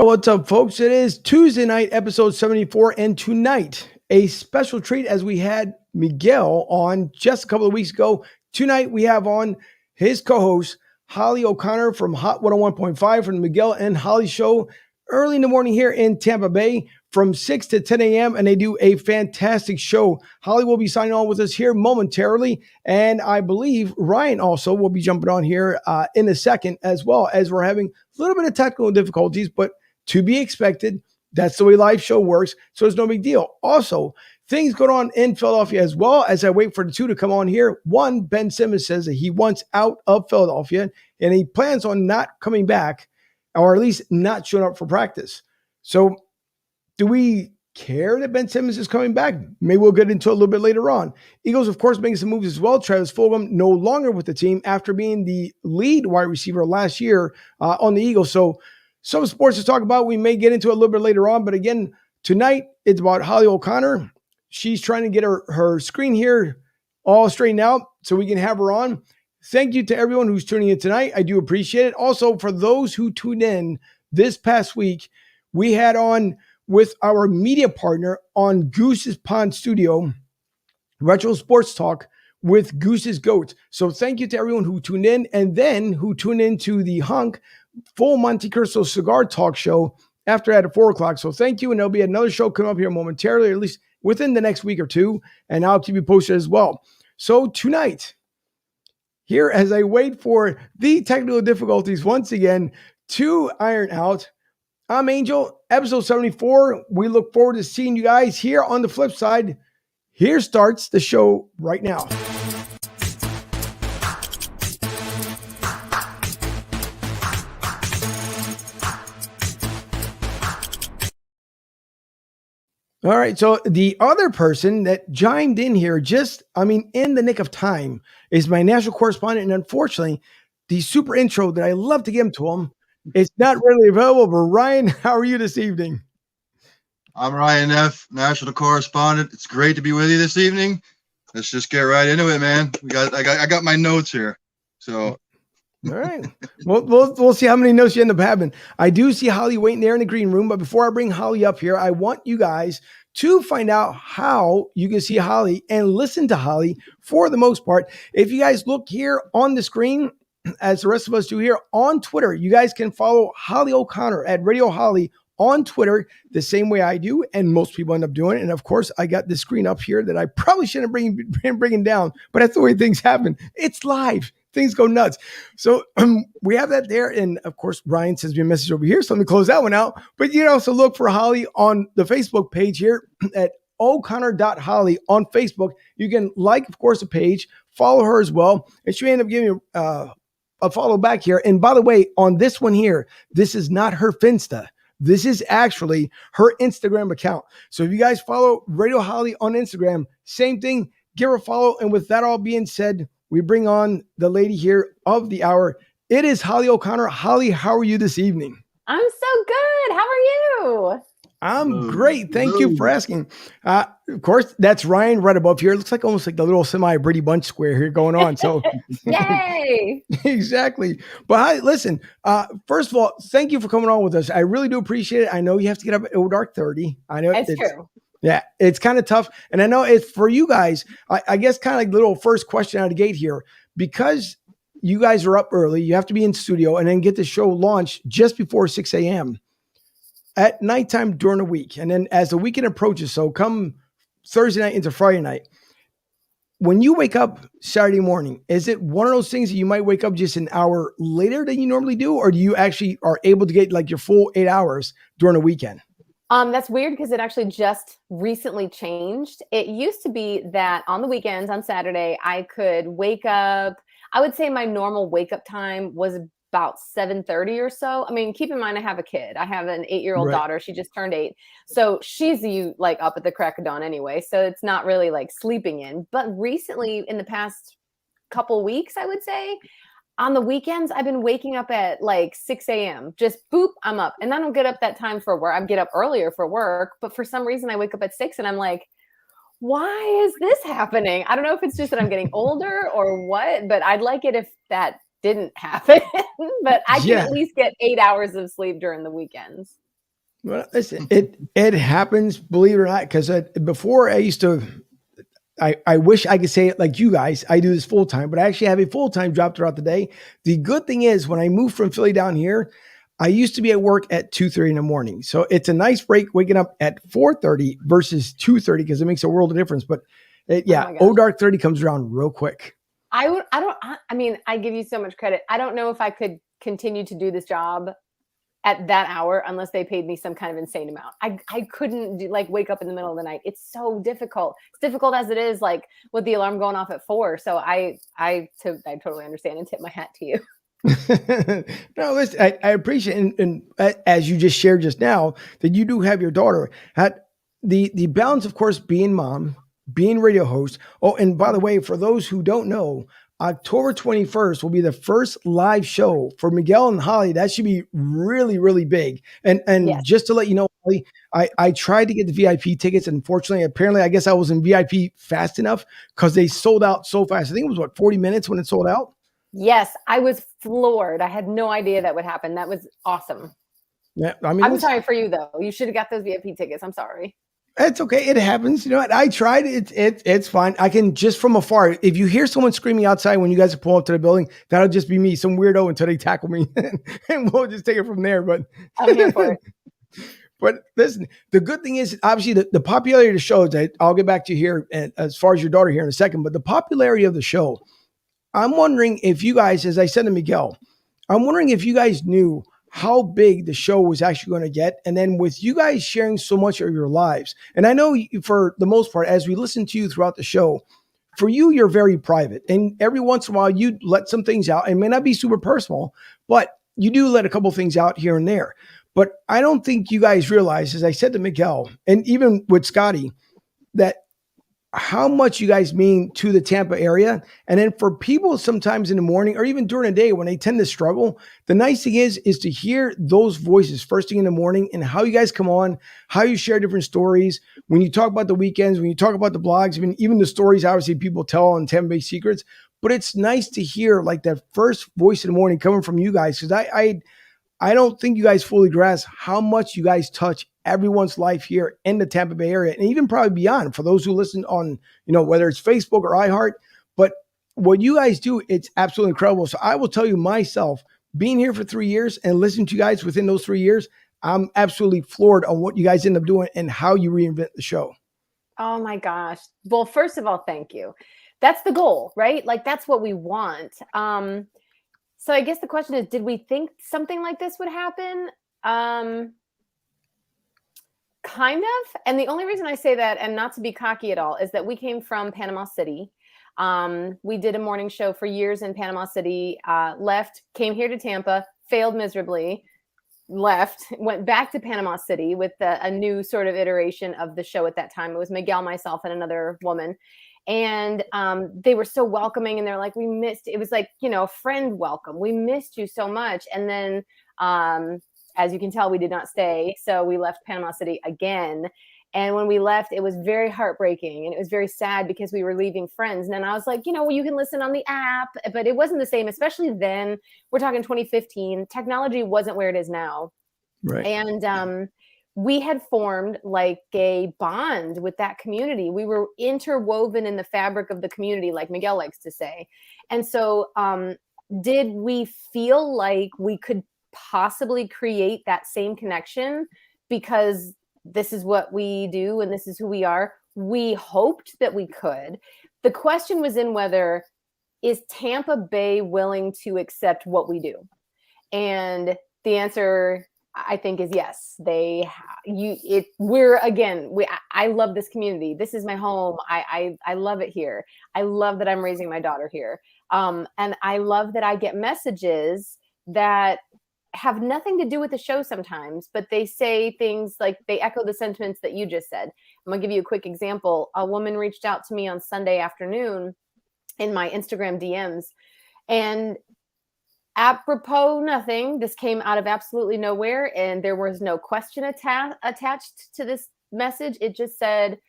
What's up, folks? It is Tuesday night, episode 74, and tonight, a special treat as we had Miguel on just a couple of weeks ago. Tonight, we have on his co host, Holly O'Connor from Hot 101.5 from the Miguel and Holly Show early in the morning here in Tampa Bay from 6 to 10 a.m. And they do a fantastic show. Holly will be signing on with us here momentarily. And I believe Ryan also will be jumping on here in a second, as well as we're having a little bit of technical difficulties, but to be expected. That's the way live show works. So it's no big deal. Also, things going on in Philadelphia as well as I wait for the two to come on here. One, Ben Simmons says that he wants out of Philadelphia and he plans on not coming back, or at least not showing up for practice. So do we care that Ben Simmons is coming back? Maybe we'll get into it a little bit later on. Eagles, of course, making some moves as well. Travis Fulgham no longer with the team after being the lead wide receiver last year on the Eagles. So some sports to talk about. We may get into it a little bit later on. But again, tonight it's about Holly O'Connor. She's trying to get her screen here all straightened out so we can have her on. Thank you to everyone who's tuning in tonight. I do appreciate it. Also, for those who tuned in this past week, we had on with our media partner on Goose's Pond Studio, Retro Sports Talk with Goose's Goats. So thank you to everyone who tuned in and then who tuned into the Hunk Full Monte Cristo Cigar Talk Show after that at 4 o'clock. So thank you. And there'll be another show coming up here momentarily, or at least within the next week or two. And I'll keep you posted as well. So tonight, here as I wait for the technical difficulties once again to iron out, I'm Angel, episode 74. We look forward to seeing you guys here on the flip side. Here starts the show right now. All right, so the other person that chimed in here in the nick of time is my national correspondent. And unfortunately, the super intro that I love to give to him is not readily available. But Ryan, how are you this evening? I'm Ryan F., national correspondent. It's great to be with you this evening. Let's just get right into it, man. I got my notes here. So. All right. We'll see how many notes you end up having. I do see Holly waiting there in the green room, but before I bring Holly up here, I want you guys to find out how you can see Holly and listen to Holly for the most part. If you guys look here on the screen, as the rest of us do here on Twitter, you guys can follow Holly O'Connor at Radio Holly on Twitter the same way I do, and most people end up doing it. And of course, I got the screen up here that I probably shouldn't bring down, but that's the way things happen. It's live. Things go nuts. So we have that there. And of course, Ryan sends me a message over here. So let me close that one out. But you can also look for Holly on the Facebook page here at O'Connor.Holly on Facebook. You can like, of course, the page, follow her as well. And she may end up giving you a follow back here. And by the way, on this one here, this is not her Finsta. This is actually her Instagram account. So if you guys follow Radio Holly on Instagram, same thing, give her a follow. And with that all being said, we bring on the lady here of the hour. It is Holly O'Connor. Holly, how are you this evening? I'm so good. How are you? I'm great. Thank you for asking. Of course, that's Ryan right above here. It looks like almost like the little Brady Bunch square here going on. So, yay! Exactly. But hi, listen. First of all, thank you for coming on with us. I really do appreciate it. I know you have to get up at dark 30. I know it's true. Yeah, it's kind of tough. And I know it's for you guys, I guess kind of like little first question out of the gate here, because you guys are up early, you have to be in studio and then get the show launched just before 6 a.m. at nighttime during the week. And then as the weekend approaches, so come Thursday night into Friday night, when you wake up Saturday morning, is it one of those things that you might wake up just an hour later than you normally do? Or do you actually are able to get like your full 8 hours during the weekend? That's weird because it actually just recently changed. It used to be that on the weekends, on Saturday, I could wake up. I would say my normal wake up time was about 7:30 or so. I mean, keep in mind, I have a kid. I have an 8-year-old daughter. She just turned 8. So she's up at the crack of dawn anyway. So it's not really like sleeping in. But recently, in the past couple weeks, I would say, on the weekends, I've been waking up at like 6 a.m. Just boop, I'm up. And I don't get up that time for work. I get up earlier for work. But for some reason, I wake up at 6 and I'm like, why is this happening? I don't know if it's just that I'm getting older or what, but I'd like it if that didn't happen. But I can at least get 8 hours of sleep during the weekends. Well, listen, it happens, believe it or not, because before I used to. I wish I could say it like you guys. I do this full time, but I actually have a full time job throughout the day. The good thing is, when I moved from Philly down here, I used to be at work at 2:30 in the morning. So it's a nice break waking up at 4:30 versus 2:30 because it makes a world of difference. But yeah, dark 30 comes around real quick. I mean, I give you so much credit. I don't know if I could continue to do this job at that hour unless they paid me some kind of insane amount. I couldn't wake up in the middle of the night. It's so difficult. It's difficult as it is, like with the alarm going off at 4. So I totally understand and tip my hat to you. No, listen, I appreciate it. And as you just shared just now, that you do have your daughter. At the balance, of course, being mom, being radio host. Oh, and by the way, for those who don't know, October 21st will be the first live show for Miguel and Holly. That should be really, really big. And Yes. Just to let you know, Holly, I tried to get the VIP tickets. Unfortunately, apparently, I guess I was in VIP fast enough because they sold out so fast. I think it was 40 minutes when it sold out. Yes, I was floored. I had no idea that would happen. That was awesome. Yeah, I mean, I'm sorry for you though. You should have got those VIP tickets. I'm sorry. It's okay. It happens. You know what? I tried. It's fine. I can just from afar. If you hear someone screaming outside when you guys pull up to the building, that'll just be me, some weirdo, until they tackle me, and we'll just take it from there. But I'm here for it. But listen, the good thing is obviously the popularity of the show. I'll get back to you here as far as your daughter here in a second. But the popularity of the show, I'm wondering if you guys, as I said to Miguel, I'm wondering if you guys knew how big the show was actually going to get. And then with you guys sharing so much of your lives, and I know for the most part, as we listen to you throughout the show, for you, you're very private. And every once in a while, you let some things out. It may not be super personal, but you do let a couple things out here and there. But I don't think you guys realize, as I said to Miguel, and even with Scotty, that how much you guys mean to the Tampa area. And then for people sometimes in the morning or even during the day when they tend to struggle, the nice thing is to hear those voices first thing in the morning and how you guys come on, how you share different stories. When you talk about the weekends, when you talk about the blogs, I mean, even the stories, obviously people tell on Tampa Bay Secrets, but it's nice to hear like that first voice in the morning coming from you guys. Cause I don't think you guys fully grasp how much you guys touch everyone's life here in the Tampa Bay area and even probably beyond for those who listen on, whether it's Facebook or iHeart. But what you guys do, it's absolutely incredible. So I will tell you myself, being here for 3 years and listening to you guys within those 3 years, I'm absolutely floored on what you guys end up doing and how you reinvent the show. Oh my gosh. Well, first of all, thank you. That's the goal, right? Like that's what we want. So I guess the question is, did we think something like this would happen? Kind of. And the only reason I say that, and not to be cocky at all, is that we came from Panama City. We did a morning show for years in Panama City, left, came here to Tampa, failed miserably, left, went back to Panama City with a new sort of iteration of the show at that time. It was Miguel, myself, and another woman. And they were so welcoming and they're like, we missed, it was like, a friend welcome. We missed you so much. And then, as you can tell, we did not stay. So we left Panama City again. And when we left, it was very heartbreaking and it was very sad because we were leaving friends. And then I was like, well, you can listen on the app, but it wasn't the same, especially then. We're talking 2015. Technology wasn't where it is now. Right. And we had formed like a bond with that community. We were interwoven in the fabric of the community, like Miguel likes to say. And so did we feel like we could possibly create that same connection because this is what we do and this is who we are? We hoped that we could. The question was in whether, is Tampa Bay willing to accept what we do? And the answer, I think, is yes. I love this community. This is my home. I love it here. I love that I'm raising my daughter here. And I love that I get messages that have nothing to do with the show sometimes, but they say things like they echo the sentiments that you just said. I'm gonna give you a quick example. A woman reached out to me on Sunday afternoon in my Instagram DMs, and apropos nothing, this came out of absolutely nowhere, and there was no question attached to this message. It just said,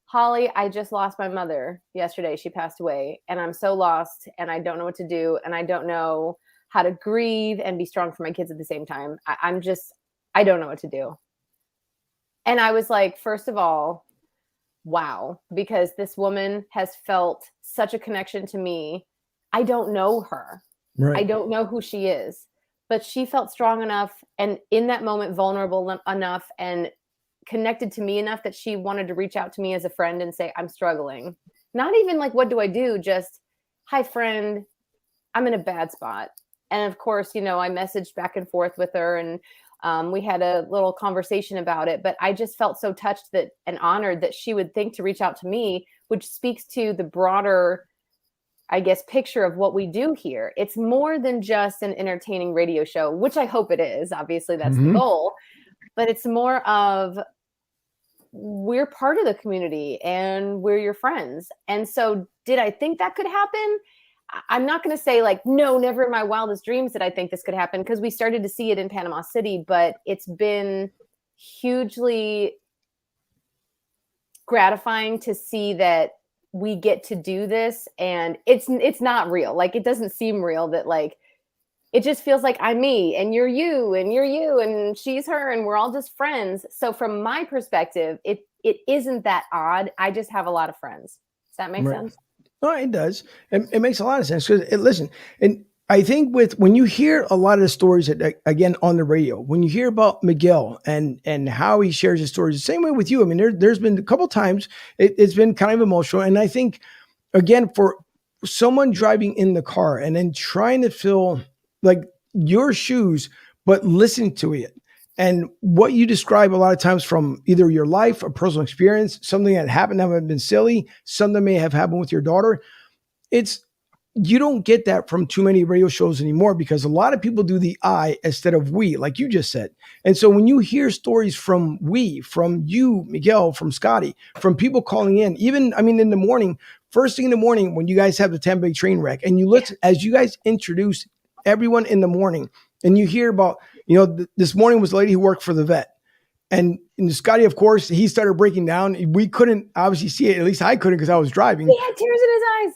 Holly, I just lost my mother yesterday. She passed away, and I'm so lost, and I don't know what to do, and I don't know how to grieve and be strong for my kids at the same time. I don't know what to do. And I was like, first of all, wow, because this woman has felt such a connection to me. I don't know her. Right. I don't know who she is, but she felt strong enough and in that moment vulnerable enough and connected to me enough that she wanted to reach out to me as a friend and say, I'm struggling. Not even like, what do I do? Just, hi, friend, I'm in a bad spot. And of course, I messaged back and forth with her and we had a little conversation about it, but I just felt so touched that and honored that she would think to reach out to me, which speaks to the broader, I guess, picture of what we do here. It's more than just an entertaining radio show, which I hope it is. Obviously, that's the goal, but it's more of we're part of the community and we're your friends. And so did I think that could happen? I'm not going to say like, no, never in my wildest dreams did I think this could happen, because we started to see it in Panama City, but it's been hugely gratifying to see that we get to do this, and it's not real. Like, it doesn't seem real that like, it just feels like I'm me and you're you and you're you and she's her and we're all just friends. So from my perspective, it isn't that odd. I just have a lot of friends. Does that make sense? No, it does. It makes a lot of sense because listen, and I think when you hear a lot of the stories that, again, on the radio, when you hear about Miguel and how he shares his stories, the same way with you. I mean, there's been a couple times it's been kind of emotional, and I think, again, for someone driving in the car and then trying to feel like your shoes, but listening to it. And what you describe a lot of times from either your life, a personal experience, something that happened that have been silly, something may have happened with your daughter. You don't get that from too many radio shows anymore because a lot of people do the I instead of we, like you just said. And so when you hear stories from you, Miguel, from Scotty, from people calling in, even, I mean, in the morning, first thing in the morning, when you guys have the Tampa Bay train wreck and you listen, as you guys introduce everyone in the morning and you hear about, this morning was a lady who worked for the vet. And Scotty, of course, he started breaking down. We couldn't obviously see it. At least I couldn't because I was driving. He had tears in his eyes.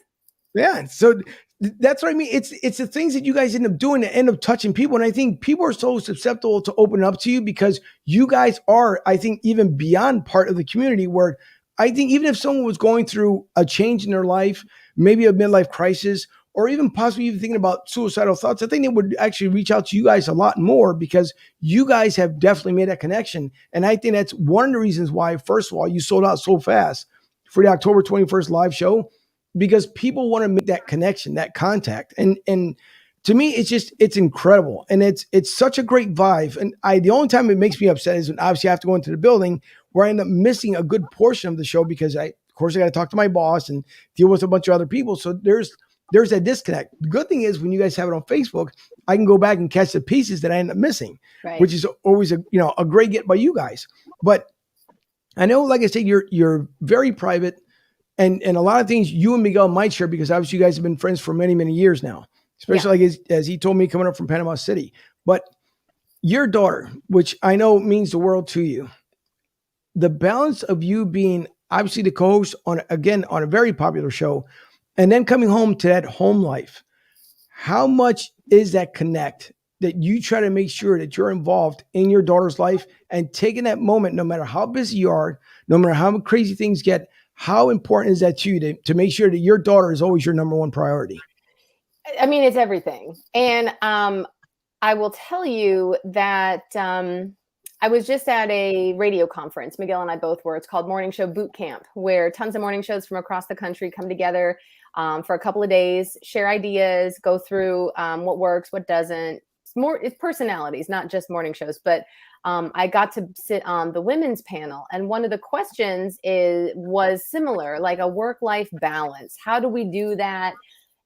Yeah. So that's what I mean. It's the things that you guys end up doing that end up touching people. And I think people are so susceptible to open up to you because you guys are, I think, even beyond part of the community where I think even if someone was going through a change in their life, maybe a midlife crisis, or even possibly even thinking about suicidal thoughts, I think they would actually reach out to you guys a lot more because you guys have definitely made that connection. And I think that's one of the reasons why, first of all, you sold out so fast for the October 21st live show, because people want to make that connection, that contact. And to me, it's incredible. And it's such a great vibe. And the only time it makes me upset is when obviously I have to go into the building where I end up missing a good portion of the show because of course I got to talk to my boss and deal with a bunch of other people. So there's a disconnect. The good thing is when you guys have it on Facebook, I can go back and catch the pieces that I end up missing, right, which is always a great get by you guys. But I know, like I said, you're very private, and a lot of things you and Miguel might share because obviously you guys have been friends for many, many years now, especially like as he told me coming up from Panama City. But your daughter, which I know means the world to you, the balance of you being obviously the co-host on a very popular show, and then coming home to that home life, how much is that connect that you try to make sure that you're involved in your daughter's life and taking that moment, no matter how busy you are, no matter how crazy things get, how important is that to you to make sure that your daughter is always your number one priority? I mean, it's everything. And I will tell you that I was just at a radio conference. Miguel and I both were. It's called Morning Show Boot Camp, where tons of morning shows from across the country come together for a couple of days, share ideas, go through what works, what doesn't. It's personalities, not just morning shows. But I got to sit on the women's panel, and one of the questions was similar, like a work-life balance. How do we do that?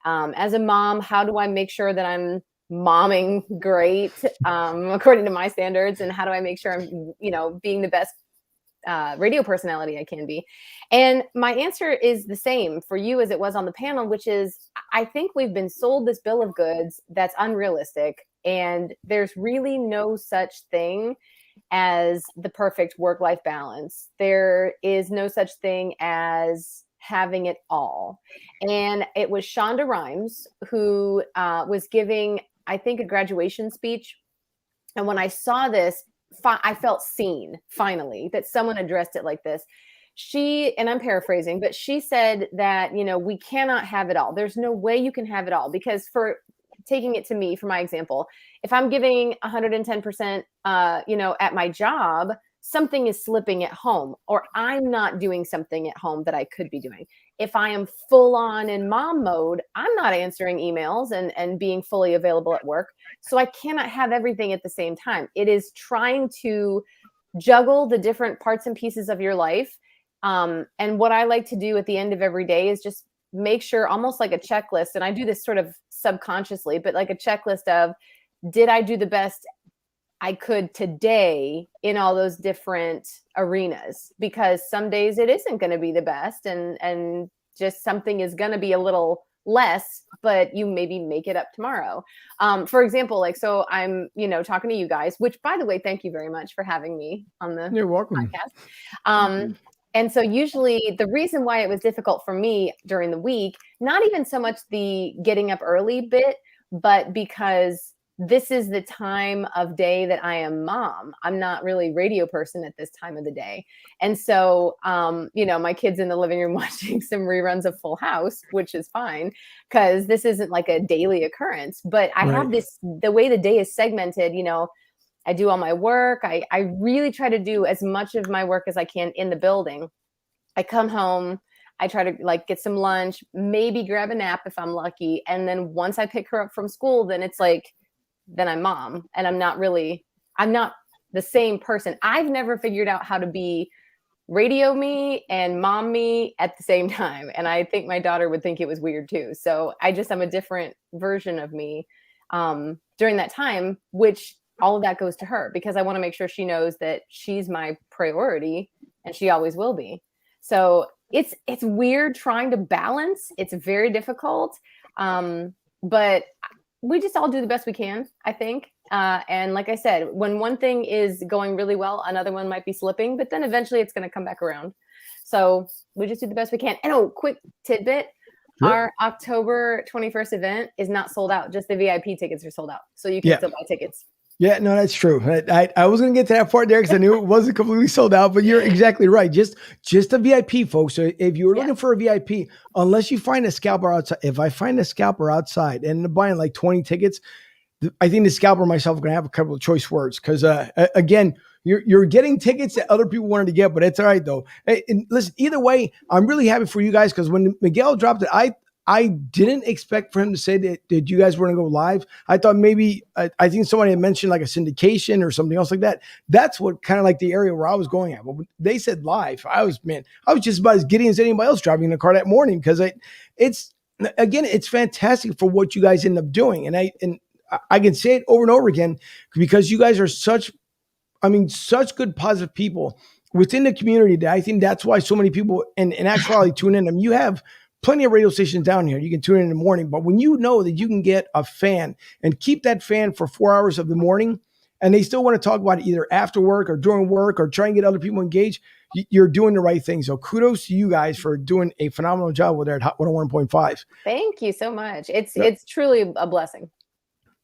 As a mom, how do I make sure that I'm momming great according to my standards, and how do I make sure I'm being the best radio personality I can be? And my answer is the same for you as it was on the panel, which is I think we've been sold this bill of goods that's unrealistic, and there's really no such thing as the perfect work-life balance. There is no such thing as having it all. And it was Shonda Rhimes who was giving, I think, a graduation speech. And when I saw this, I felt seen finally, that someone addressed it like this. And I'm paraphrasing, but she said that, we cannot have it all. There's no way you can have it all, because for taking it to me, for my example, if I'm giving 110%, at my job, something is slipping at home, or I'm not doing something at home that I could be doing. If I am full on in mom mode, I'm not answering emails and being fully available at work. So I cannot have everything at the same time. It is trying to juggle the different parts and pieces of your life. And what I like to do at the end of every day is just make sure, almost like a checklist. And I do this sort of subconsciously, but like a checklist of, did I do the best I could today in all those different arenas? Because some days it isn't going to be the best, and just something is going to be a little less, but you maybe make it up tomorrow. For example, so I'm, talking to you guys, which, by the way, thank you very much for having me on the You're welcome. podcast. And so usually the reason why it was difficult for me during the week, not even so much the getting up early bit, but because this is the time of day that I am mom. I'm not really radio person at this time of the day. And so, my kid's in the living room watching some reruns of Full House, which is fine, because this isn't like a daily occurrence. But I have the way the day is segmented, I do all my work. I really try to do as much of my work as I can in the building. I come home, I try to get some lunch, maybe grab a nap if I'm lucky. And then once I pick her up from school, then it's then I'm mom, and I'm not the same person. I've never figured out how to be radio me and mom me at the same time. And I think my daughter would think it was weird too. So I'm a different version of me during that time, which all of that goes to her, because I want to make sure she knows that she's my priority, and she always will be. So it's weird trying to balance. It's very difficult. But we just all do the best we can, I think. And like I said, when one thing is going really well, another one might be slipping, but then eventually it's going to come back around. So we just do the best we can. And quick tidbit. Sure. Our October 21st event is not sold out. Just the VIP tickets are sold out. So you can still buy tickets. Yeah, no, that's true. I was going to get to that part there because I knew it wasn't completely sold out, but you're exactly right. Just a VIP, folks. So if you're looking for a VIP, unless you find a scalper outside, if I find a scalper outside and I'm buying 20 tickets, I think the scalper and myself are going to have a couple of choice words, because again, you're getting tickets that other people wanted to get, but it's all right though. Hey, and listen, either way, I'm really happy for you guys, because when Miguel dropped it, I didn't expect for him to say that you guys were going to go live. I thought maybe, I think somebody had mentioned a syndication or something else like that. That's what kind of the area where I was going at. But when they said live, I was just about as giddy as anybody else driving in the car that morning, because it's fantastic for what you guys end up doing. And I can say it over and over again, because you guys are such good positive people within the community, that I think that's why so many people in actuality tune in. You have plenty of radio stations down here. You can tune in the morning, but when you know that you can get a fan and keep that fan for 4 hours of the morning, and they still want to talk about it either after work or during work or try and get other people engaged, you're doing the right thing. So kudos to you guys for doing a phenomenal job with there at Hot 101.5. Thank you so much. It's truly a blessing.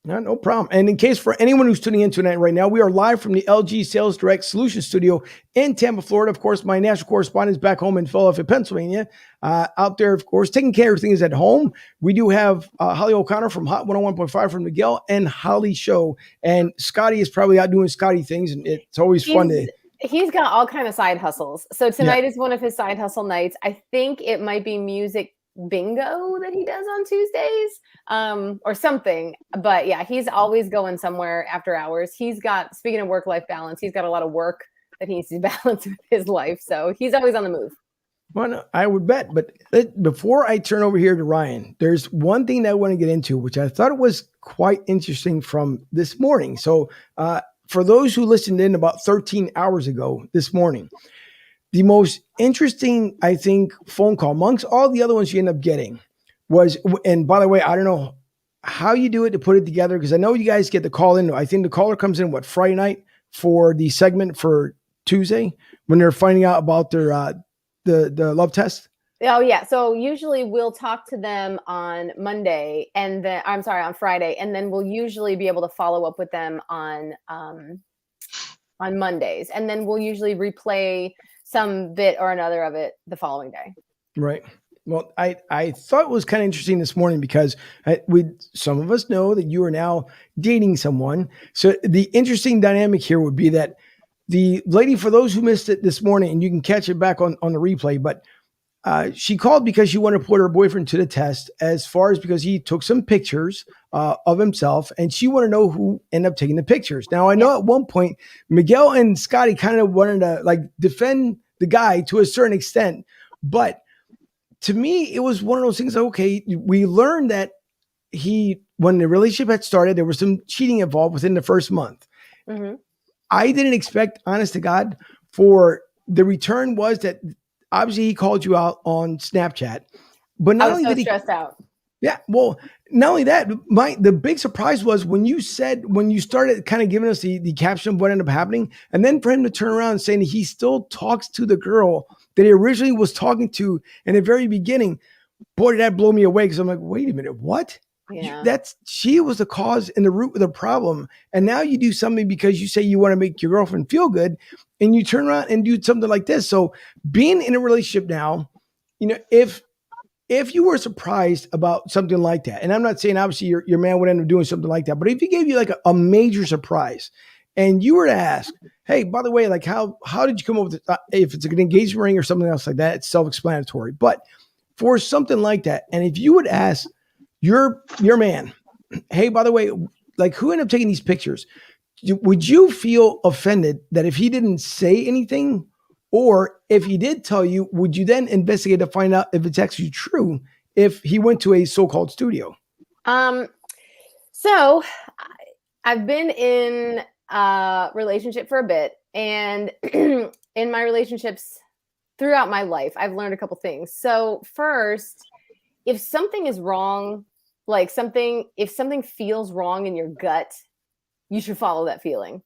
No problem. And in case for anyone who's tuning in tonight right now, we are live from the LG Sales Direct Solutions Studio in Tampa, Florida. Of course, my national correspondent is back home in Philadelphia, Pennsylvania. Out there, of course, taking care of things at home. We do have Holly O'Connor from Hot 101.5 from Miguel and Holly Show. And Scotty is probably out doing Scotty things, and it's always fun to... He's got all kind of side hustles. So tonight is one of his side hustle nights. I think it might be music bingo that he does on Tuesdays, or something. But yeah, he's always going somewhere after hours. He's got, speaking of work-life balance, he's got a lot of work that he needs to balance with his life. So he's always on the move. Well, no, I would bet. But before I turn over here to Ryan, there's one thing that I want to get into, which I thought was quite interesting from this morning. So for those who listened in about 13 hours ago this morning, the most interesting, I think, phone call amongst all the other ones you end up getting was, and by the way, I don't know how you do it to put it together, because I know you guys get the call in. I think the caller comes in, Friday night for the segment for Tuesday when they're finding out about their the love test? Oh yeah. So usually we'll talk to them on Monday, and then on Friday, and then we'll usually be able to follow up with them on on Mondays. And then we'll usually replay some bit or another of it the following day. Right. Well, I thought it was kind of interesting this morning because some of us know that you are now dating someone. So the interesting dynamic here would be that the lady, for those who missed it this morning, and you can catch it back on the replay, but she called because she wanted to put her boyfriend to the test, as far as because he took some pictures of himself, and she wanted to know who ended up taking the pictures. Now, I know at one point, Miguel and Scotty kind of wanted to like defend the guy to a certain extent, but to me, it was one of those things. Okay, we learned that when the relationship had started, there was some cheating involved within the first month. Mm-hmm. I didn't expect, honest to God, for the return was that obviously he called you out on Snapchat, but not I was only so did he stressed out. Yeah. Well, not only that, the big surprise was when you started kind of giving us the caption of what ended up happening, and then for him to turn around and saying he still talks to the girl that he originally was talking to in the very beginning. Boy, did that blow me away, because I'm like, wait a minute, what? Yeah. She was the cause and the root of the problem. And now you do something because you say you want to make your girlfriend feel good, and you turn around and do something like this. So being in a relationship now, if you were surprised about something like that, and I'm not saying obviously your man would end up doing something like that, but if he gave you like a major surprise and you were to ask, hey, by the way, like how did you come up with it? If it's an engagement ring or something else like that, it's self-explanatory. But for something like that, and if you would ask your man, hey, by the way, like who ended up taking these pictures, would you feel offended that if he didn't say anything? Or if he did tell you, would you then investigate to find out if it's actually true if he went to a so-called studio? So I've been in a relationship for a bit, and in my relationships throughout my life, I've learned a couple things. So first, if something is wrong, if something feels wrong in your gut, you should follow that feeling.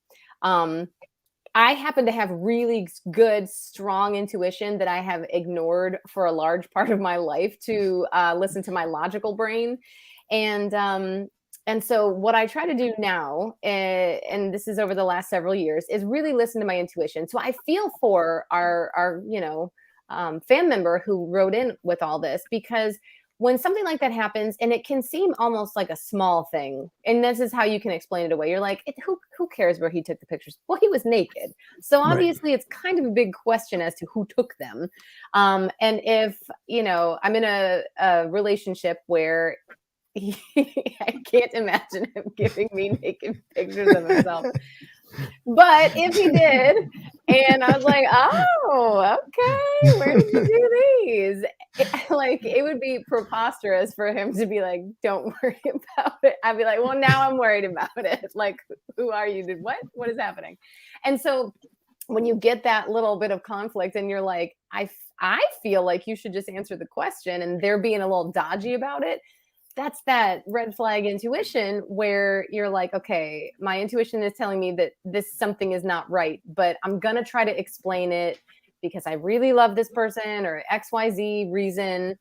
I happen to have really good, strong intuition that I have ignored for a large part of my life to listen to my logical brain. And so what I try to do now, and this is over the last several years, is really listen to my intuition. So I feel for our fan member who wrote in with all this, because when something like that happens, and it can seem almost like a small thing, and this is how you can explain it away. You're like, who cares where he took the pictures? Well, he was naked. So obviously It's kind of a big question as to who took them. And if, I'm in a relationship where I can't imagine him giving me naked pictures of himself. But if he did, and I was like, oh, okay, where did you do these? It would be preposterous for him to be like, don't worry about it. I'd be like, well, now I'm worried about it. Like, who are you? What is happening? And so when you get that little bit of conflict and you're like, I feel like you should just answer the question, and they're being a little dodgy about it, that's that red flag intuition where you're like, okay, my intuition is telling me that something is not right, but I'm going to try to explain it because I really love this person or XYZ reason.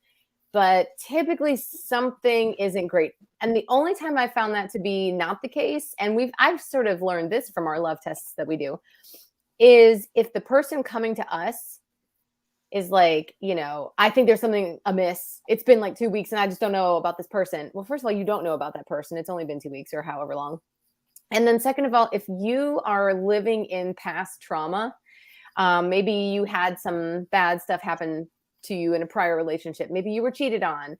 But typically something isn't great. And the only time I found that to be not the case, and I've sort of learned this from our love tests that we do, is if the person coming to us is like, I think there's something amiss. It's been like 2 weeks and I just don't know about this person. Well, first of all, you don't know about that person. It's only been 2 weeks or however long. And then second of all, if you are living in past trauma, maybe you had some bad stuff happen to you in a prior relationship. Maybe you were cheated on.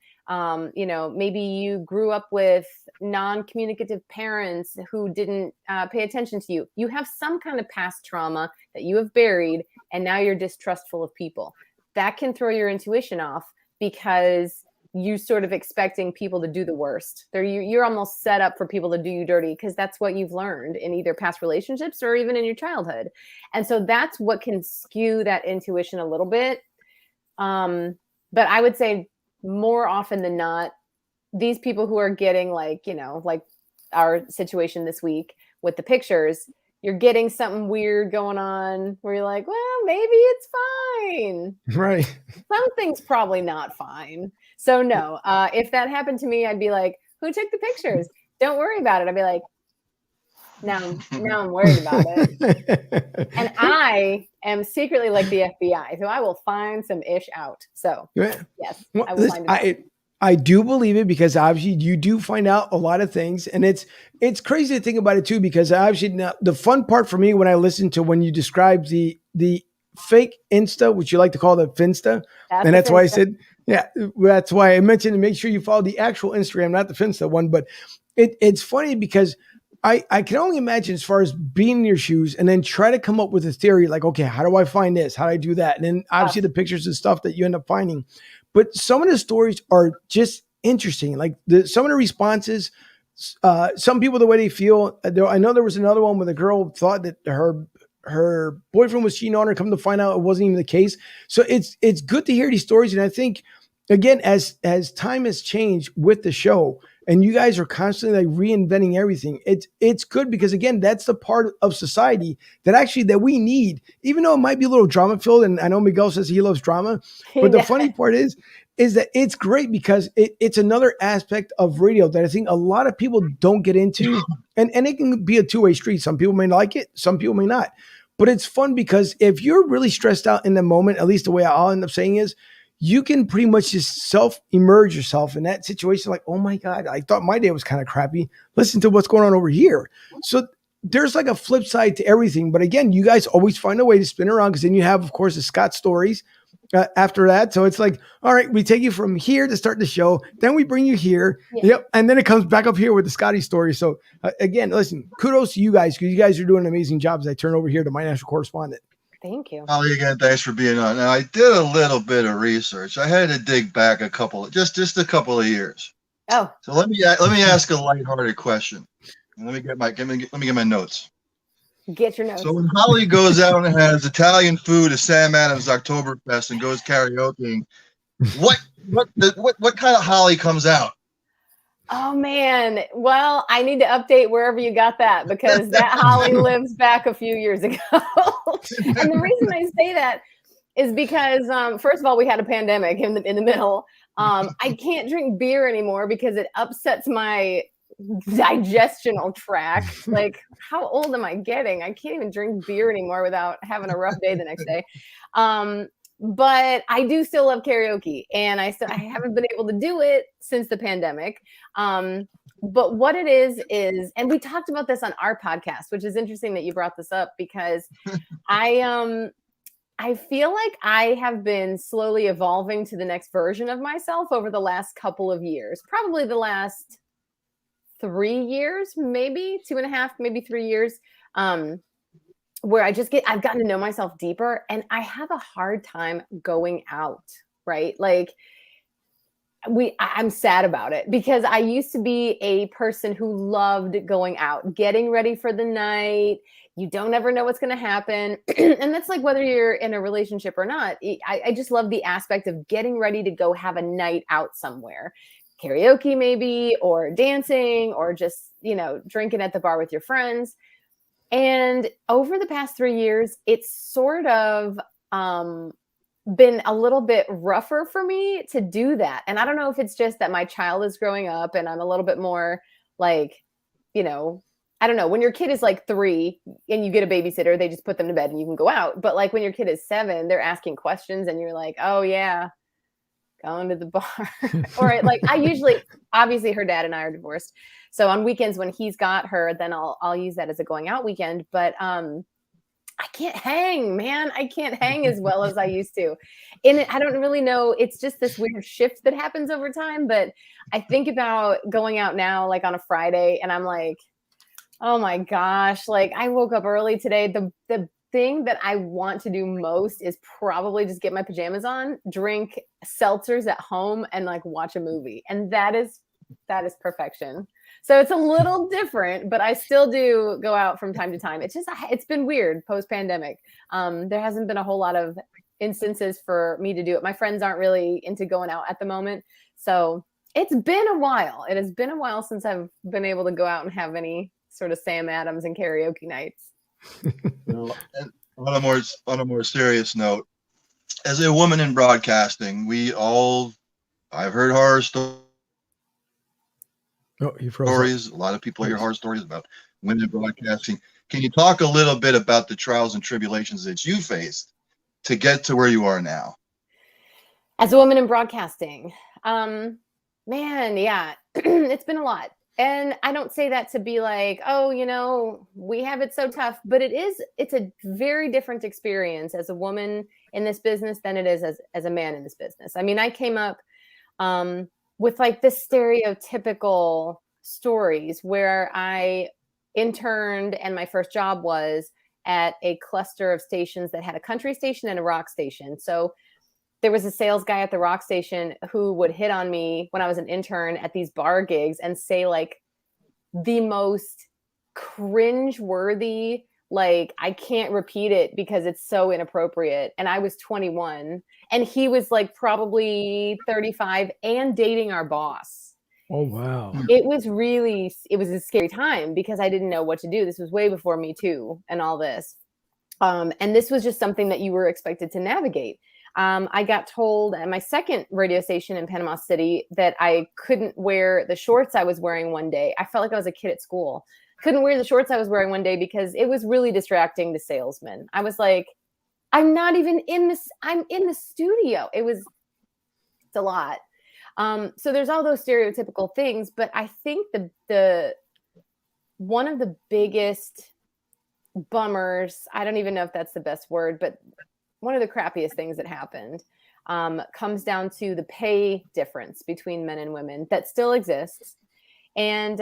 Maybe you grew up with non-communicative parents who didn't pay attention to you. You have some kind of past trauma that you have buried, and now you're distrustful of people. That can throw your intuition off because you're sort of expecting people to do the worst. You're almost set up for people to do you dirty because that's what you've learned in either past relationships or even in your childhood. And so that's what can skew that intuition a little bit. But I would say more often than not, these people who are getting like our situation this week with the pictures, you're getting something weird going on where you're like, well, maybe it's fine. Right. Something's probably not fine. So no, if that happened to me, I'd be like, who took the pictures? Don't worry about it. I'd be like, Now I'm worried about it. And I am secretly like the FBI, so I will find some ish out. So Yeah. yes, Well, I will find it out. I do believe it because obviously you do find out a lot of things, and it's crazy to think about it too. Because obviously now the fun part for me when I listen to when you describe the fake Insta, which you like to call the Finsta, and that's why I said that's why I mentioned to make sure you follow the actual Instagram, not the Finsta one. But it's funny because I can only imagine as far as being in your shoes and then try to come up with a theory like, okay, how do I find this? How do I do that? And then obviously the pictures and stuff that you end up finding. But some of the stories are just interesting. Like some of the responses, some people, the way they feel. I know there was another one where the girl thought that her boyfriend was cheating on her. Come to find out it wasn't even the case. So it's good to hear these stories. And I think, again, as time has changed with the show, and you guys are constantly like reinventing everything, it's good because, again, that's the part of society that we need, even though it might be a little drama filled. And I know Miguel says he loves drama, but the funny part is that it's great because it's another aspect of radio that I think a lot of people don't get into, and it can be a two-way street. Some people may like it, some people may not, but it's fun because if you're really stressed out in the moment, at least the way I'll end up saying is, you can pretty much just self-immerse yourself in that situation. Like, oh my God, I thought my day was kind of crappy. Listen to what's going on over here. So there's like a flip side to everything. But again, you guys always find a way to spin around, because then you have, of course, the Scott stories after that. So it's like, all right, we take you from here to start the show. Then we bring you here. Yeah. Yep. And then it comes back up here with the Scotty story. So again, listen, kudos to you guys, because you guys are doing an amazing job as I turn over here to my national correspondent. Thank you. Holly, again, thanks for being on. Now, I did a little bit of research. I had to dig back just a couple of years. Oh. So let me ask a lighthearted question. Let me get my notes. Get your notes. So when Holly goes out and has Italian food at Sam Adams Oktoberfest and goes karaoke, what kind of Holly comes out? Oh man. Well, I need to update wherever you got that, because that Holly lives back a few years ago. And the reason I say that is because, first of all, we had a pandemic in the middle. I can't drink beer anymore because it upsets my digestional tract. Like, how old am I getting? I can't even drink beer anymore without having a rough day the next day. But I do still love karaoke, and I haven't been able to do it since the pandemic. But what it is, and we talked about this on our podcast, which is interesting that you brought this up, because I feel like I have been slowly evolving to the next version of myself over the last couple of years, probably the last 3 years, maybe 2.5, maybe 3 years. Where I've gotten to know myself deeper, and I have a hard time going out, right? Like I'm sad about it, because I used to be a person who loved going out, getting ready for the night. You don't ever know what's going to happen. And that's like whether you're in a relationship or not. I just love the aspect of getting ready to go have a night out somewhere. Karaoke maybe, or dancing, or just, drinking at the bar with your friends. And over the past 3 years, it's sort of been a little bit rougher for me to do that. And I don't know if it's just that my child is growing up and I'm a little bit more like, I don't know. When your kid is like 3 and you get a babysitter, they just put them to bed and you can go out. But like when your kid is 7, they're asking questions and you're like, oh yeah, going to the bar. Or like obviously her dad and I are divorced. So on weekends when he's got her, then I'll use that as a going out weekend. But I can't hang, man. I can't hang as well as I used to. And I don't really know. It's just this weird shift that happens over time. But I think about going out now, like on a Friday, and I'm like, oh my gosh, like I woke up early today. The thing that I want to do most is probably just get my pajamas on, drink seltzers at home, and like watch a movie. And that is perfection. So it's a little different, but I still do go out from time to time. It's been weird post-pandemic. There hasn't been a whole lot of instances for me to do it. My friends aren't really into going out at the moment. So it's been a while. It has been a while since I've been able to go out and have any sort of Sam Adams and karaoke nights. On a more serious note, as a woman in broadcasting, I've heard horror stories. Oh, you froze up. A lot of people hear horror stories about women in broadcasting. Can you talk a little bit about the trials and tribulations that you faced to get to where you are now? As a woman in broadcasting, man, yeah, it's been a lot. And I don't say that to be like, oh, we have it so tough, but it's a very different experience as a woman in this business than it is as a man in this business. I mean, I came up with like this stereotypical stories where I interned and my first job was at a cluster of stations that had a country station and a rock station. So there was a sales guy at the rock station who would hit on me when I was an intern at these bar gigs and say like the most cringe-worthy, like, I can't repeat it because it's so inappropriate. And I was 21 and he was like probably 35 and dating our boss. Oh, wow. It was a scary time because I didn't know what to do. This was way before Me Too and all this. And this was just something that you were expected to navigate. I got told at my second radio station in Panama City that I couldn't wear the shorts I was wearing one day. I felt like I was a kid at school. Couldn't wear the shorts I was wearing one day because it was really distracting to salesmen. I was like, I'm not even in this. I'm in the studio. It's a lot. So there's all those stereotypical things, but I think the one of the biggest bummers, I don't even know if that's the best word, but one of the crappiest things that happened comes down to the pay difference between men and women that still exists. And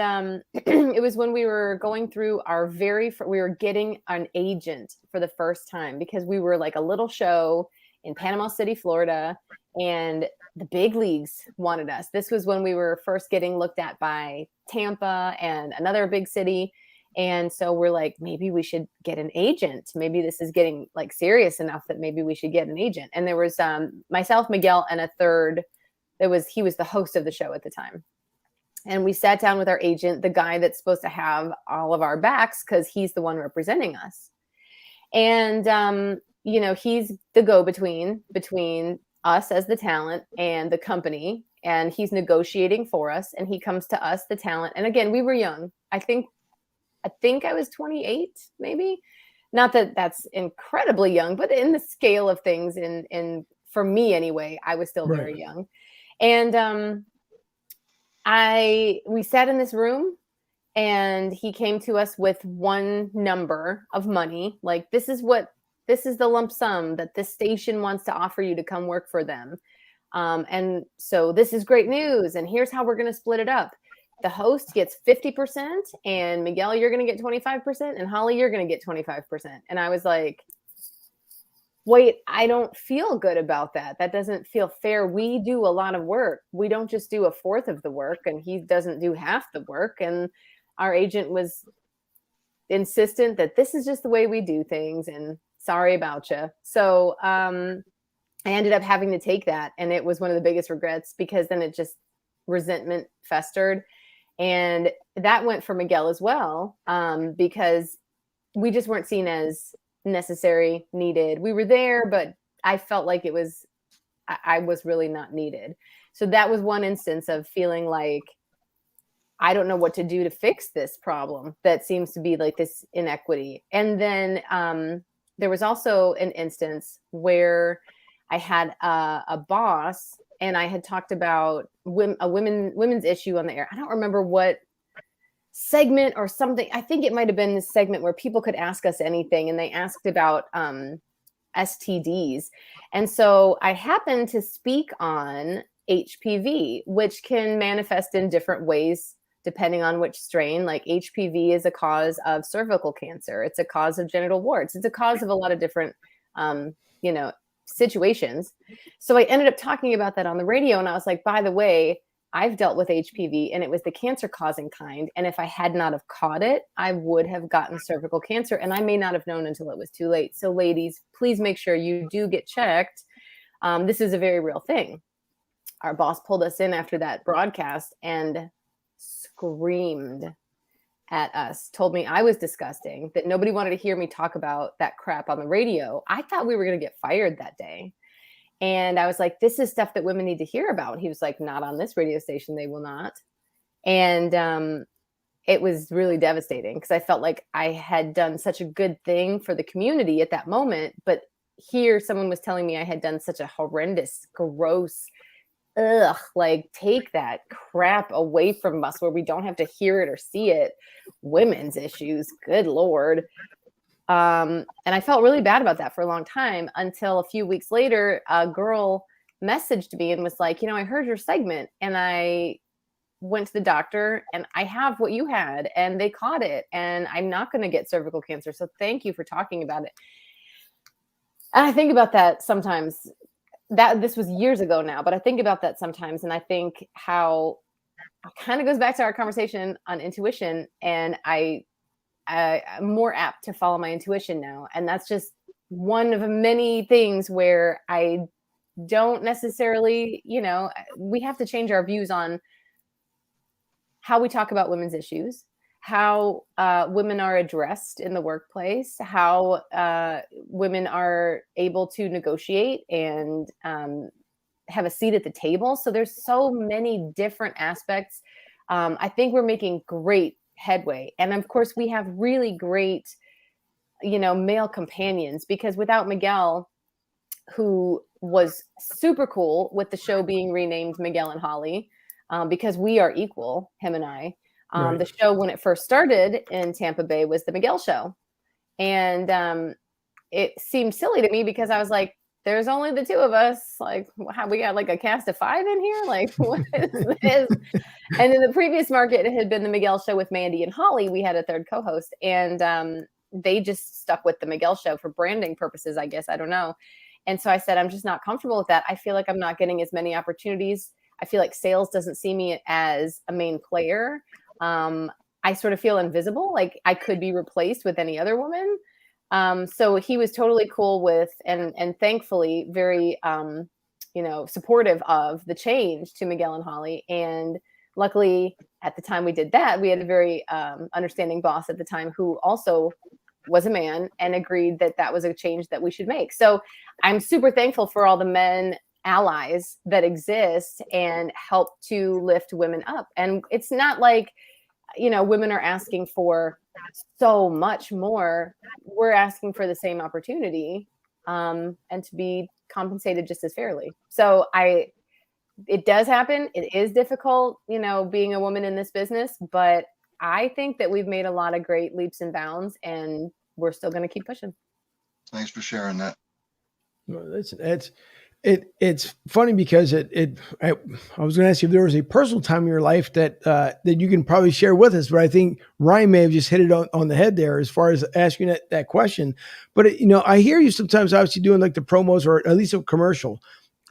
it was when we were going through we were getting an agent for the first time because we were like a little show in Panama City, Florida, and the big leagues wanted us. This was when we were first getting looked at by Tampa and another big city. And so we're like, maybe we should get an agent. Maybe this is getting like serious enough that maybe we should get an agent. And there was myself, Miguel, and a third. He was the host of the show at the time. And we sat down with our agent, the guy that's supposed to have all of our backs because he's the one representing us. And, he's the go-between between us as the talent and the company. And he's negotiating for us. And he comes to us, the talent. And again, we were young. I think I was 28, maybe. Not that that's incredibly young, but in the scale of things, in for me anyway, I was still very young. And we sat in this room, and he came to us with one number of money, like this is the lump sum that this station wants to offer you to come work for them. And so this is great news, and here's how we're going to split it up. The host gets 50%, and Miguel, you're going to get 25%, and Holly, you're going to get 25%. And I was like, wait, I don't feel good about that. That doesn't feel fair. We do a lot of work. We don't just do a fourth of the work, and he doesn't do half the work. And our agent was insistent that this is just the way we do things, and sorry about you. So I ended up having to take that, and it was one of the biggest regrets because then it just resentment festered. And that went for Miguel as well, because we just weren't seen as necessary, needed. We were there, but I felt like I was really not needed. So that was one instance of feeling like I don't know what to do to fix this problem that seems to be like this inequity. And then there was also an instance where I had a boss, and I had talked about a women's issue on the air. I don't remember what segment or something. I think it might have been this segment where people could ask us anything, and they asked about STDs. And so I happened to speak on HPV, which can manifest in different ways depending on which strain. Like HPV is a cause of cervical cancer. It's a cause of genital warts. It's a cause of a lot of different, situations. So I ended up talking about that on the radio, and I was like, by the way, I've dealt with HPV, and it was the cancer causing kind. And if I had not have caught it, I would have gotten cervical cancer, and I may not have known until it was too late. So ladies, please make sure you do get checked. This is a very real thing. Our boss pulled us in after that broadcast and screamed at us, told me I was disgusting, that nobody wanted to hear me talk about that crap on the radio. I thought we were going to get fired that day. And I was like, this is stuff that women need to hear about. He was like, not on this radio station. They will not. And it was really devastating because I felt like I had done such a good thing for the community at that moment. But here someone was telling me I had done such a horrendous, gross, like take that crap away from us where we don't have to hear it or see it. Women's issues, good Lord. And I felt really bad about that for a long time until a few weeks later, a girl messaged me and was like, you know, I heard your segment and I went to the doctor and I have what you had and they caught it and I'm not going to get cervical cancer. So thank you for talking about it. And I think about that sometimes. That this was years ago now, but I think about that sometimes. And I think how it kind of goes back to our conversation on intuition. And I'm more apt to follow my intuition now. And that's just one of many things where I don't necessarily, you know, we have to change our views on how we talk about women's issues, how women are addressed in the workplace, how women are able to negotiate and have a seat at the table. So there's so many different aspects. I think we're making great headway. And of course, we have really great, you know, male companions, because without Miguel, who was super cool with the show being renamed Miguel and Holly, because we are equal, him and I. Right. The show, when it first started in Tampa Bay, was the Miguel Show. And it seemed silly to me because I was like, there's only the two of us. Like, we got like a cast of 5 in here? Like, what is this? And in the previous market, it had been the Miguel Show with Mandy and Holly. We had a third co-host. And they just stuck with the Miguel Show for branding purposes, I guess. I don't know. And so I said, I'm just not comfortable with that. I feel like I'm not getting as many opportunities. I feel like sales doesn't see me as a main player. I sort of feel invisible, like I could be replaced with any other woman. So he was totally cool with, and thankfully very, you know, supportive of the change to Miguel and Holly. And luckily at the time we did that, we had a very understanding boss at the time who also was a man and agreed that that was a change that we should make. So I'm super thankful for all the men allies that exist and help to lift women up. And it's not like, you know, women are asking for so much more. We're asking for the same opportunity and to be compensated just as fairly. So it does happen. It is difficult, you know, being a woman in this business, but I think that we've made a lot of great leaps and bounds and we're still going to keep pushing. Thanks for sharing that. Well, it's funny because I was going to ask you if there was a personal time in your life that you can probably share with us, but I think Ryan may have just hit it on the head there as far as asking that question. But you know, I hear you sometimes obviously doing like the promos or at least a commercial.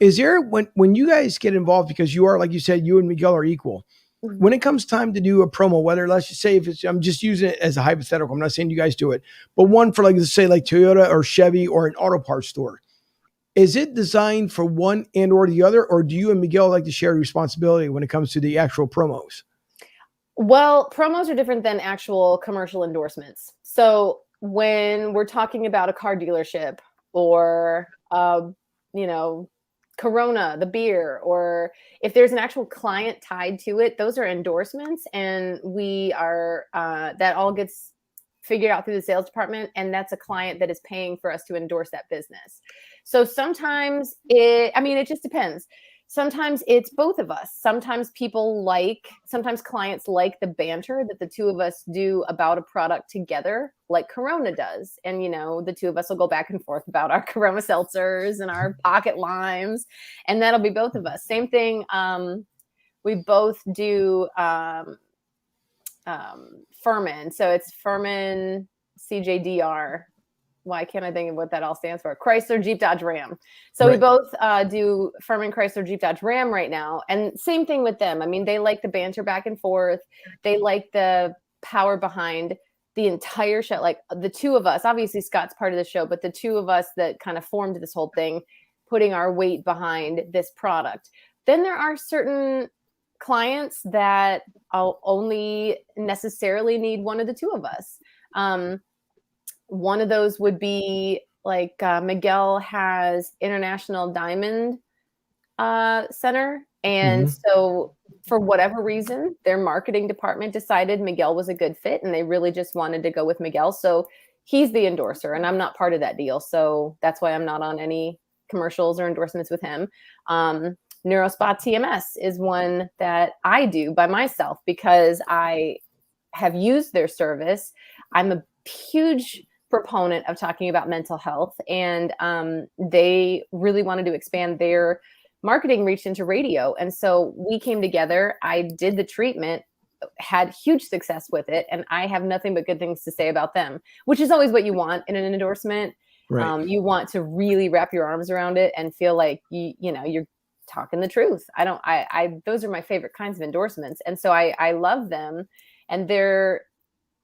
Is there when you guys get involved, because you are, like you said, you and Miguel are equal. When it comes time to do a promo, whether let's just say I'm just using it as a hypothetical, I'm not saying you guys do it, but one for like, let's say like Toyota or Chevy or an auto parts store. Is it designed for one and or the other, or do you and Miguel like to share responsibility when it comes to the actual promos? Well, promos are different than actual commercial endorsements. So when we're talking about a car dealership or, you know, Corona, the beer, or if there's an actual client tied to it, those are endorsements. And we are, that all gets figured out through the sales department. And that's a client that is paying for us to endorse that business. So sometimes it just depends. Sometimes it's both of us. Sometimes clients like the banter that the two of us do about a product together, like Corona does. And, you know, the two of us will go back and forth about our Corona seltzers and our pocket limes, and that'll be both of us. Same thing. We both do Furman. So it's Furman CJDR. Why can't I think of what that all stands for? Chrysler, Jeep, Dodge, Ram. So we both do Furman, Chrysler, Jeep, Dodge, Ram right now. And same thing with them. I mean, they like the banter back and forth. They like the power behind the entire show. Like the two of us, obviously Scott's part of the show, but the two of us that kind of formed this whole thing, putting our weight behind this product. Then there are certain clients that only necessarily need one of the two of us. One of those would be like Miguel has International Diamond Center. And so for whatever reason, their marketing department decided Miguel was a good fit, and they really just wanted to go with Miguel. So he's the endorser, and I'm not part of that deal. So that's why I'm not on any commercials or endorsements with him. Neurospa TMS is one that I do by myself because I have used their service. I'm a huge proponent of talking about mental health, and they really wanted to expand their marketing reach into radio. And so we came together. I did the treatment, had huge success with it, and I have nothing but good things to say about them, which is always what you want in an endorsement. Right. You want to really wrap your arms around it and feel like you're talking the truth. Those are my favorite kinds of endorsements. And so I love them, and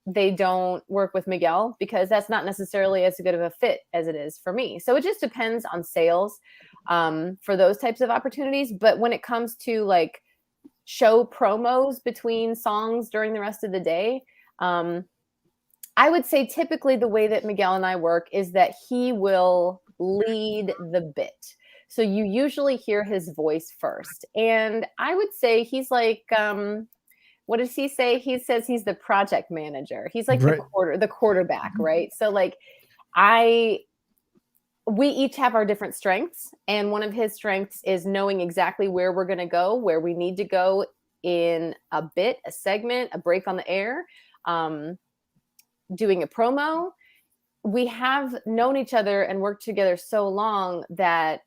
they don't work with Miguel because that's not necessarily as good of a fit as it is for me. So it just depends on sales for those types of opportunities. But when it comes to like show promos between songs during the rest of the day, I would say typically the way that Miguel and I work is that he will lead the bit. So you usually hear his voice first. And I would say he's like, what does he say? He says he's the project manager. He's like Right. the quarterback, right? So like we each have our different strengths. And one of his strengths is knowing exactly where we're going to go, where we need to go in a bit, a segment, a break on the air, doing a promo. We have known each other and worked together so long that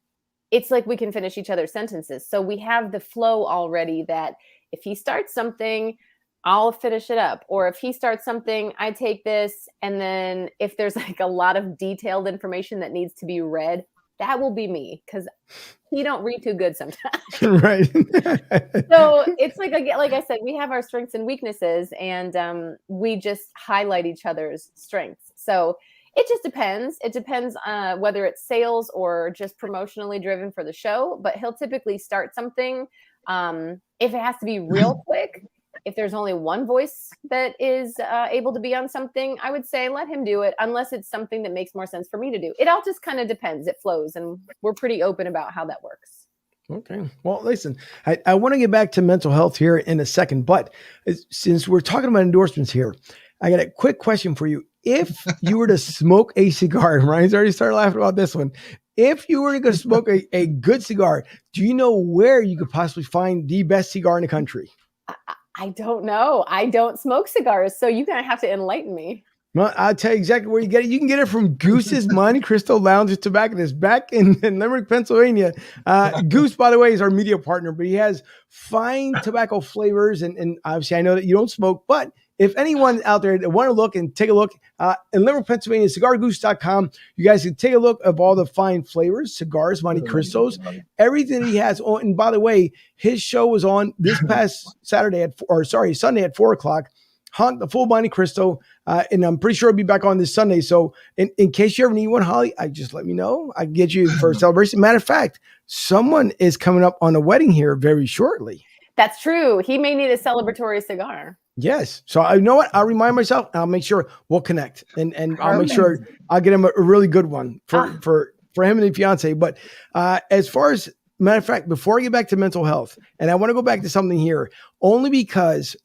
it's like we can finish each other's sentences. So we have the flow already that if he starts something, I'll finish it up. Or if he starts something, I take this. And then if there's like a lot of detailed information that needs to be read, that will be me because he don't read too good sometimes. Right. So it's like I said, we have our strengths and weaknesses, and we just highlight each other's strengths. So it just depends. It depends whether it's sales or just promotionally driven for the show. But he'll typically start something. If it has to be real quick, if there's only one voice that is able to be on something, I would say let him do it unless it's something that makes more sense for me to do. It all just kind of depends. It flows, and we're pretty open about how that works. Okay. Well, listen, I want to get back to mental health here in a second, but since we're talking about endorsements here, I got a quick question for you. If you were to smoke a cigar, and Ryan's already started laughing about this one. If you were to go smoke a good cigar, do you know where you could possibly find the best cigar in the country? I don't know. I don't smoke cigars, so you're going to have to enlighten me. Well, I'll tell you exactly where you get it. You can get it from Goose's Monte Cristo Lounge and Tobacconist back in Limerick, Pennsylvania. Goose, by the way, is our media partner, but he has fine tobacco flavors. And obviously, I know that you don't smoke, but if anyone out there that want to look and take a look in Limerick, Pennsylvania, cigargoose.com, you guys can take a look of all the fine flavors, cigars, Monte Cristos, everything he has on. And by the way, his show was on this past Sunday at 4:00. Hunt the full Monte Cristo, and I'm pretty sure it'll be back on this Sunday. So in case you ever need one, Holly, just let me know. I can get you for a celebration. Matter of fact, someone is coming up on a wedding here very shortly. That's true. He may need a celebratory cigar. Yes. So I know what, I'll remind myself. I'll make sure we'll connect, and I'll make sure I'll get him a really good one for him and the fiance. But as far as matter of fact, before I get back to mental health, and I want to go back to something here, only because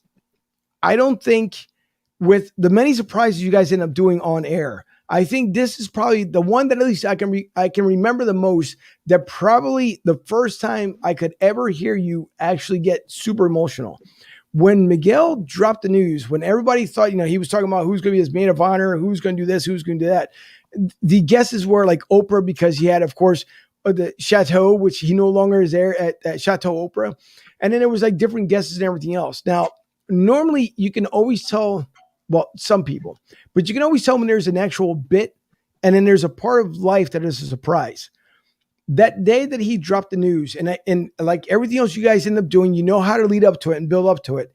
I don't think with the many surprises you guys end up doing on air, I think this is probably the one that at least I can remember the most, that probably the first time I could ever hear you actually get super emotional. When Miguel dropped the news, when everybody thought, he was talking about who's going to be his maid of honor, who's going to do this, who's going to do that. The guesses were like Oprah, because he had, of course, the Chateau, which he no longer is there at Chateau Oprah. And then there was like different guesses and everything else. Now, normally you can always tell, well, some people, but you can always tell when there's an actual bit and then there's a part of life that is a surprise. That day that he dropped the news, and like everything else you guys end up doing, how to lead up to it and build up to it.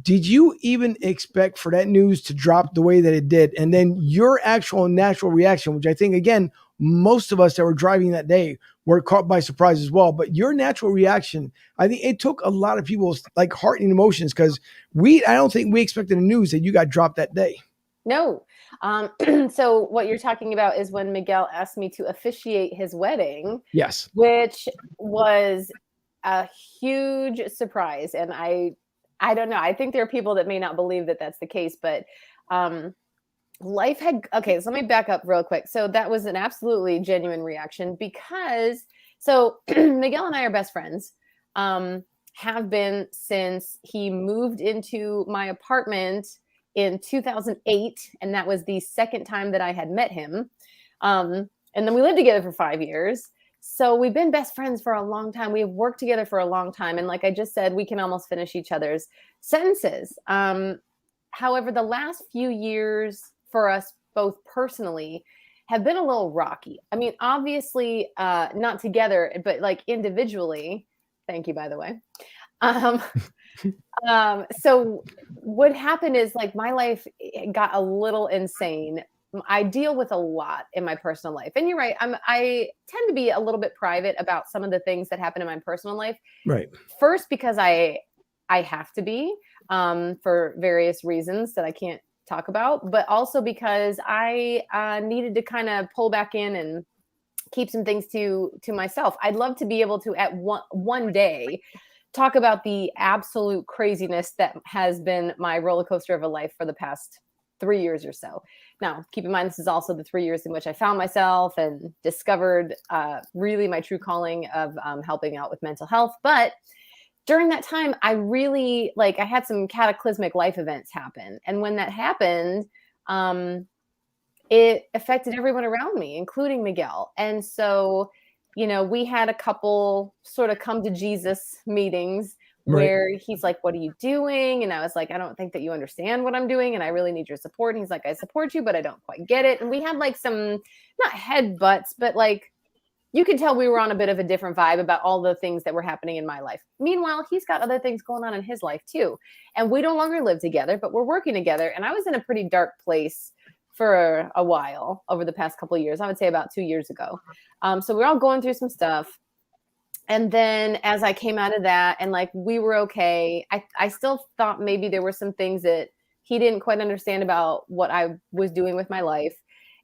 Did you even expect for that news to drop the way that it did? And then your actual natural reaction, which I think, again, most of us that were driving that day were caught by surprise as well. But your natural reaction, I think it took a lot of people's like heart and emotions, because I don't think we expected the news that you got dropped that day. No. So what you're talking about is when Miguel asked me to officiate his wedding. Yes. Which was a huge surprise. And I don't know. I think there are people that may not believe that that's the case, but life had, okay, so let me back up real quick. So that was an absolutely genuine reaction because, so Miguel and I are best friends, have been since he moved into my apartment in 2008. And that was the second time that I had met him. And then we lived together for 5 years. So we've been best friends for a long time. We have worked together for a long time. And like I just said, we can almost finish each other's sentences. However, the last few years for us both personally have been a little rocky. I mean, obviously, not together, but like individually. Thank you, by the way. So what happened is like my life got a little insane. I deal with a lot in my personal life. And you're right. I tend to be a little bit private about some of the things that happen in my personal life. Right. First, because I have to be, for various reasons that I can't talk about, but also because I needed to kind of pull back in and keep some things to myself. I'd love to be able to at one day talk about the absolute craziness that has been my roller coaster of a life for the past 3 years or so. Now, keep in mind, this is also the 3 years in which I found myself and discovered really my true calling of helping out with mental health. But during that time, I really, like, I had some cataclysmic life events happen. And when that happened, it affected everyone around me, including Miguel. And so, you know, we had a couple sort of come to Jesus meetings where he's like, what are you doing? And I was like, I don't think that you understand what I'm doing. And I really need your support. And he's like, I support you, but I don't quite get it. And we had like some, not headbutts, but like, you could tell we were on a bit of a different vibe about all the things that were happening in my life. Meanwhile, he's got other things going on in his life too. And we no longer live together, but we're working together. And I was in a pretty dark place for a while over the past couple of years. I would say about 2 years ago. So we're all going through some stuff. And then as I came out of that and like, we were okay, I still thought maybe there were some things that he didn't quite understand about what I was doing with my life.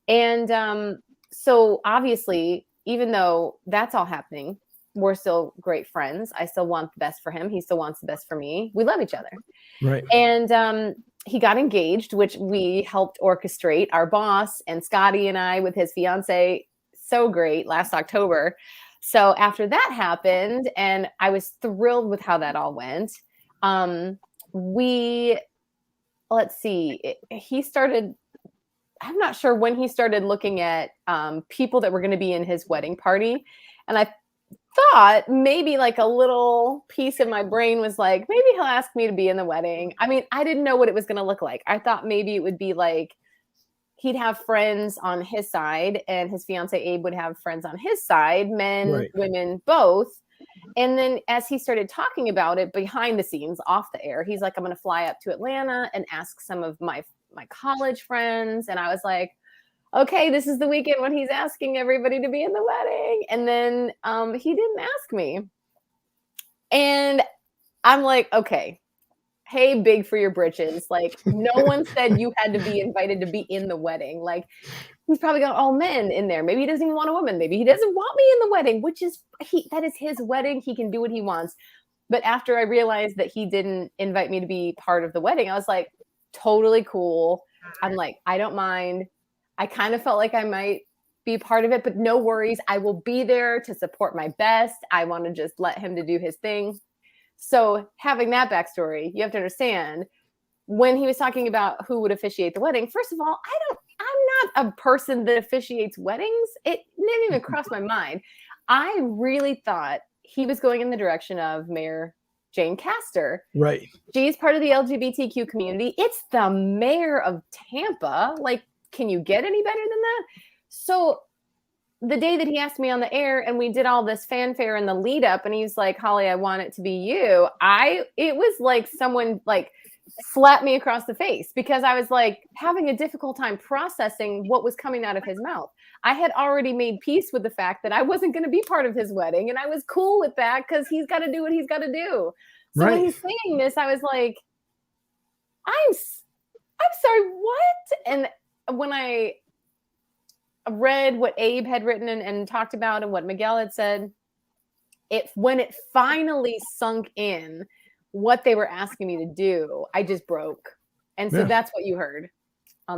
And so obviously, even though that's all happening, we're still great friends. I still want the best for him. He still wants the best for me. We love each other. Right. And he got engaged, which we helped orchestrate. Our boss and Scotty and I with his fiance, so great, last October. So after that happened, and I was thrilled with how that all went. Let's see, he started, I'm not sure when he started looking at people that were going to be in his wedding party. And I thought maybe like a little piece of my brain was like, maybe he'll ask me to be in the wedding. I mean, I didn't know what it was going to look like. I thought maybe it would be like, he'd have friends on his side and his fiance Abe would have friends on his side, men, women, both. And then as he started talking about it behind the scenes, off the air, he's like, I'm going to fly up to Atlanta and ask some of my college friends. And I was like, okay, this is the weekend when he's asking everybody to be in the wedding. And then he didn't ask me. And I'm like, okay, hey, big for your britches. Like, no one said you had to be invited to be in the wedding. Like, he's probably got all men in there. Maybe he doesn't even want a woman. Maybe he doesn't want me in the wedding, which is, that is his wedding. He can do what he wants. But after I realized that he didn't invite me to be part of the wedding, I was like, totally cool. I'm like, I don't mind. I kind of felt like I might be part of it, but no worries. I will be there to support my best. I want to just let him to do his thing. So having that backstory, you have to understand when he was talking about who would officiate the wedding. First of all, I'm not a person that officiates weddings. It didn't even cross my mind. I really thought he was going in the direction of Mayor Jane Castor. Right. She's part of the LGBTQ community. It's the mayor of Tampa. Like, can you get any better than that? So the day that he asked me on the air and we did all this fanfare in the lead up and he's like, Holly, I want it to be you. It was like someone like slapped me across the face because I was like having a difficult time processing what was coming out of his mouth. I had already made peace with the fact that I wasn't going to be part of his wedding. And I was cool with that because he's got to do what he's got to do. So when he's saying this, I was like, I'm sorry, what? And when I read what Abe had written and talked about and what Miguel had said, when it finally sunk in what they were asking me to do, I just broke. And so that's what you heard.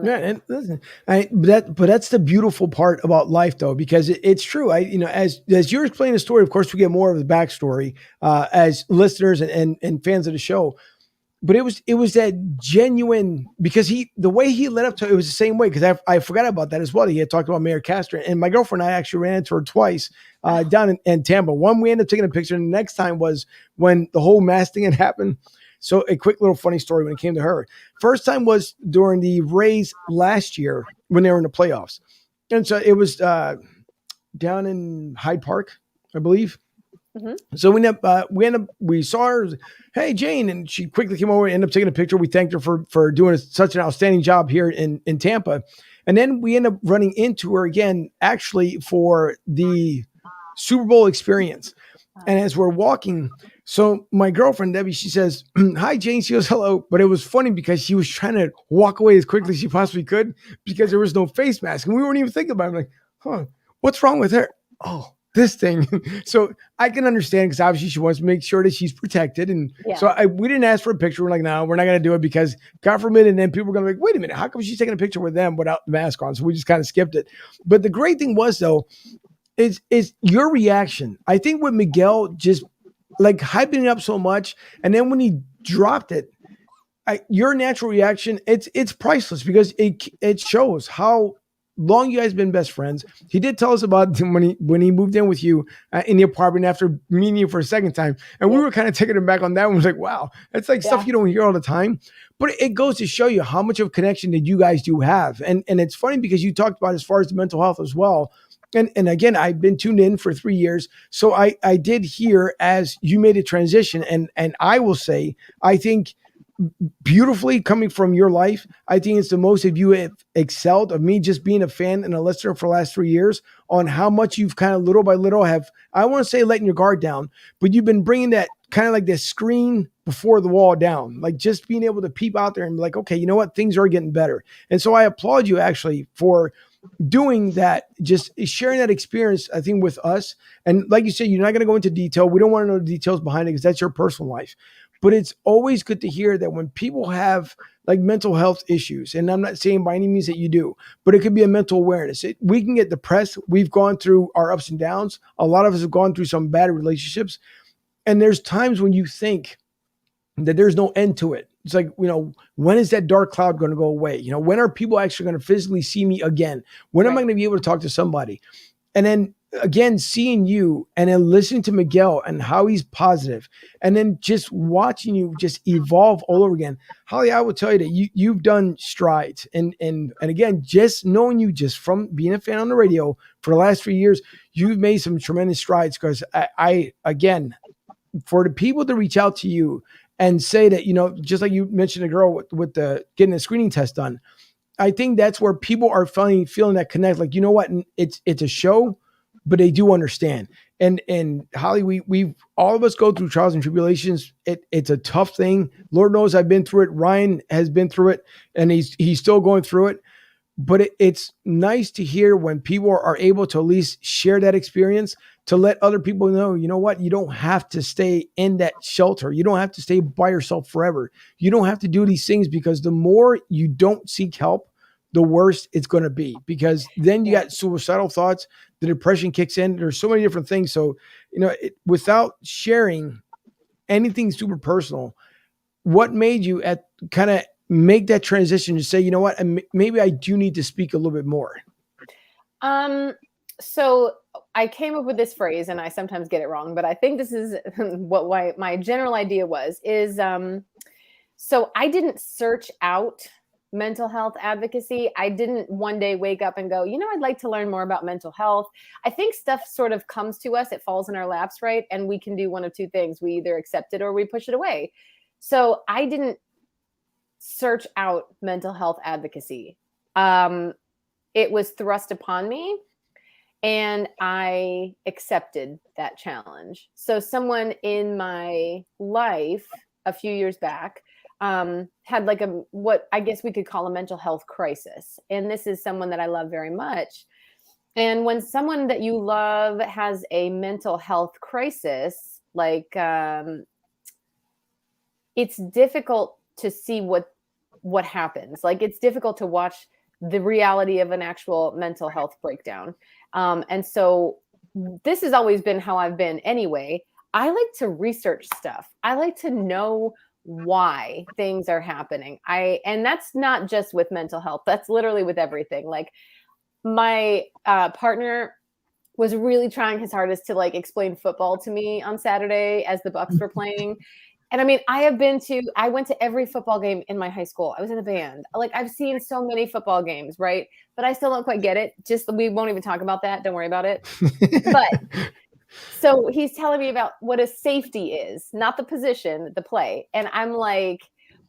Yeah, and listen, but that's the beautiful part about life, though, because it's true. As you're explaining the story, of course, we get more of the backstory as listeners and fans of the show. But it was that genuine, because the way he led up to it was the same way, because I forgot about that as well. He had talked about Mayor Castro, and my girlfriend and I actually ran into her twice down in Tampa. One, we ended up taking a picture, and the next time was when the whole mask thing had happened. So a quick little funny story when it came to her. First time was during the Rays last year when they were in the playoffs. And so it was down in Hyde Park, I believe. Mm-hmm. So we saw her, hey, Jane, and she quickly came over and ended up taking a picture. We thanked her for doing such an outstanding job here in Tampa. And then we ended up running into her again, actually, for the Super Bowl experience. And as we're walking, so my girlfriend, Debbie, she says, hi, Jane. She goes, hello. But it was funny because she was trying to walk away as quickly as she possibly could because there was no face mask. And we weren't even thinking about it. I'm like, what's wrong with her? Oh, this thing. So I can understand, because obviously she wants to make sure that she's protected. And so we didn't ask for a picture. We're like, no, we're not going to do it because God forbid. And then people are going to be like, wait a minute, how come she's taking a picture with them without the mask on? So we just kind of skipped it. But the great thing was, though, is your reaction. I think with Miguel just like hyping it up so much, and then when he dropped it, your natural reaction, it's priceless, because it shows how long you guys been best friends. He did tell us about when he moved in with you in the apartment after meeting you for a second time, and we were kind of taking him back on that one. Was like, wow, that's like stuff you don't hear all the time. But it goes to show you how much of a connection that you guys do have, and it's funny because you talked about as far as the mental health as well. And again, I've been tuned in for 3 years. So I did hear as you made a transition, and I will say, I think beautifully coming from your life, I think it's the most of you have excelled, of me just being a fan and a listener for the last 3 years, on how much you've kind of little by little have, I want to say letting your guard down, but you've been bringing that kind of like this screen before the wall down, like just being able to peep out there and be like, okay, you know what? Things are getting better. And so I applaud you actually for doing that, just sharing that experience, I think, with us. And like you said, you're not going to go into detail. We don't want to know the details behind it because that's your personal life. But it's always good to hear that when people have like mental health issues, and I'm not saying by any means that you do, but it could be a mental awareness. We can get depressed. We've gone through our ups and downs. A lot of us have gone through some bad relationships. And there's times when you think that there's no end to it. It's like, when is that dark cloud going to go away? When are people actually going to physically see me again? When am I going to be able to talk to somebody? And then again, seeing you and then listening to Miguel and how he's positive, and then just watching you just evolve all over again. Holly, I will tell you that you've done strides. And again, just knowing you just from being a fan on the radio for the last 3 years, you've made some tremendous strides, because I again, for the people to reach out to you and say that, just like you mentioned a girl with the getting a screening test done, I think that's where people are feeling that connect. Like, you know what? It's a show, but they do understand. And Holly, we all of us go through trials and tribulations. It's a tough thing. Lord knows I've been through it. Ryan has been through it, and he's still going through it. But it's nice to hear when people are able to at least share that experience, to let other people know, you know what, you don't have to stay in that shelter. You don't have to stay by yourself forever. You don't have to do these things, because the more you don't seek help, the worse it's going to be, because then you got suicidal thoughts, the depression kicks in. There's so many different things. So, without sharing anything super personal, what made you kind of make that transition to say, you know what, maybe I do need to speak a little bit more? So I came up with this phrase, and I sometimes get it wrong, but I think this is what my general idea is, so I didn't search out mental health advocacy. I didn't one day wake up and go, I'd like to learn more about mental health. I think stuff sort of comes to us. It falls in our laps, right? And we can do one of two things. We either accept it or we push it away. So I didn't search out mental health advocacy. It was thrust upon me, and I accepted that challenge. So someone in my life a few years back had like what I guess we could call a mental health crisis. And this is someone that I love very much. And when someone that you love has a mental health crisis, like it's difficult to see what happens. Like it's difficult to watch the reality of an actual mental health breakdown. And so this has always been how I've been anyway. I like to research stuff. I like to know why things are happening. And that's not just with mental health. That's literally with everything. Like my partner was really trying his hardest to like explain football to me on Saturday as the Bucks were playing. And I mean, I went to every football game in my high school. I was in a band. Like I've seen so many football games, right? But I still don't quite get it. Just we won't even talk about that. Don't worry about it. But so he's telling me about what a safety is, not the position, the play. And I'm like,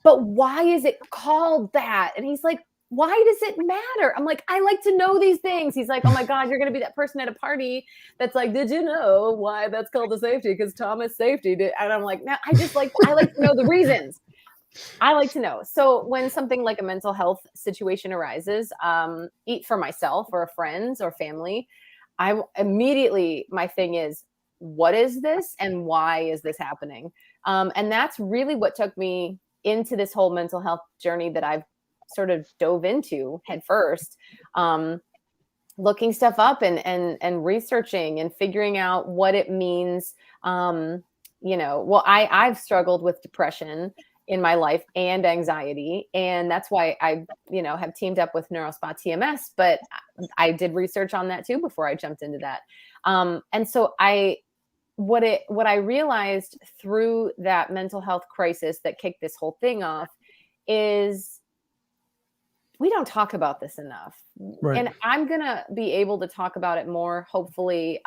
but why is it called that? And he's like, why does it matter? I'm like, I like to know these things. He's like, oh my God, you're going to be that person at a party that's like, did you know why that's called a safety? Because Thomas safety did. And I'm like, no, I like to know the reasons. I like to know. So when something like a mental health situation arises, for myself or friends or family, my thing is, what is this and why is this happening? And that's really what took me into this whole mental health journey that I've sort of dove into head first, looking stuff up and researching and figuring out what it means. I've struggled with depression in my life and anxiety. And that's why I, have teamed up with NeuroSpa TMS, but I did research on that too before I jumped into that. And so what I realized through that mental health crisis that kicked this whole thing off is we don't talk about this enough. Right. And I'm going to be able to talk about it more, hopefully,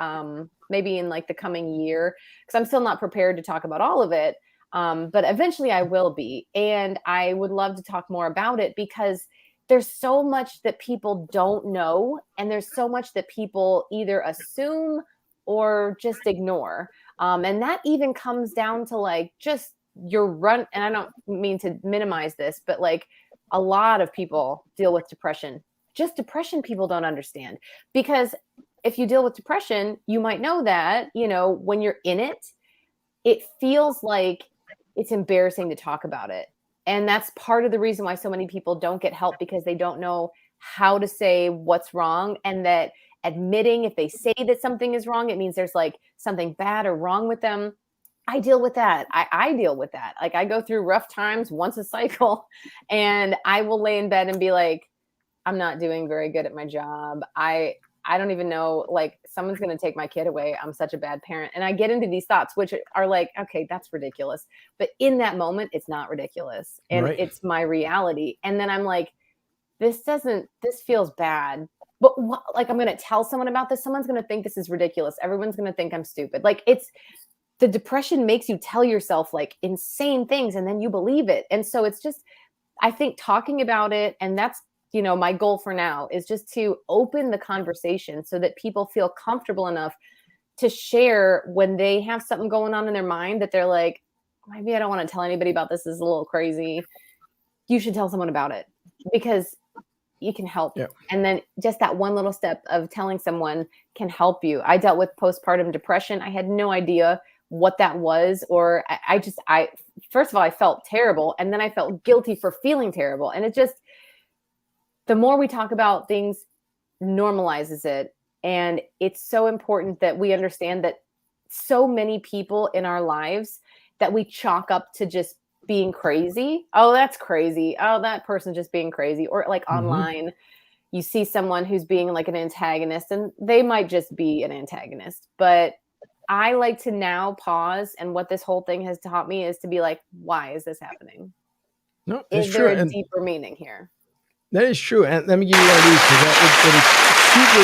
maybe in like the coming year, because I'm still not prepared to talk about all of it. But eventually I will be. And I would love to talk more about it because there's so much that people don't know. And there's so much that people either assume or just ignore. And that even comes down to like just your run. And I don't mean to minimize this, but like a lot of people deal with depression. Just depression people don't understand. Because if you deal with depression, you might know that, when you're in it, it feels like it's embarrassing to talk about it. And that's part of the reason why so many people don't get help, because they don't know how to say what's wrong, and that admitting if they say that something is wrong, it means there's like something bad or wrong with them. I deal with that. I deal with that. Like I go through rough times once a cycle, and I will lay in bed and be like, I'm not doing very good at my job. I don't even know, like someone's going to take my kid away. I'm such a bad parent. And I get into these thoughts, which are like, okay, that's ridiculous. But in that moment, it's not ridiculous. And It's my reality. And then I'm like, this feels bad. But I'm going to tell someone about this. Someone's going to think this is ridiculous. Everyone's going to think I'm stupid. Like the depression makes you tell yourself like insane things, and then you believe it. And so it's just, I think talking about it, and that's, my goal for now is just to open the conversation so that people feel comfortable enough to share when they have something going on in their mind that they're like, maybe I don't want to tell anybody about this. This is a little crazy. You should tell someone about it, because you can help. Yeah. And then just that one little step of telling someone can help you. I dealt with postpartum depression. I had no idea what that was, or I first of all, I felt terrible. And then I felt guilty for feeling terrible. And it just, the more we talk about things, normalizes it. And it's so important that we understand that so many people in our lives that we chalk up to just being crazy. Oh, that's crazy. Oh, that person's just being crazy. Or like online, you see someone who's being like an antagonist, and they might just be an antagonist. But I like to now pause. And what this whole thing has taught me is to be like, why is this happening? No, is there a deeper meaning here? That is true. And let me give you one of these, because that is super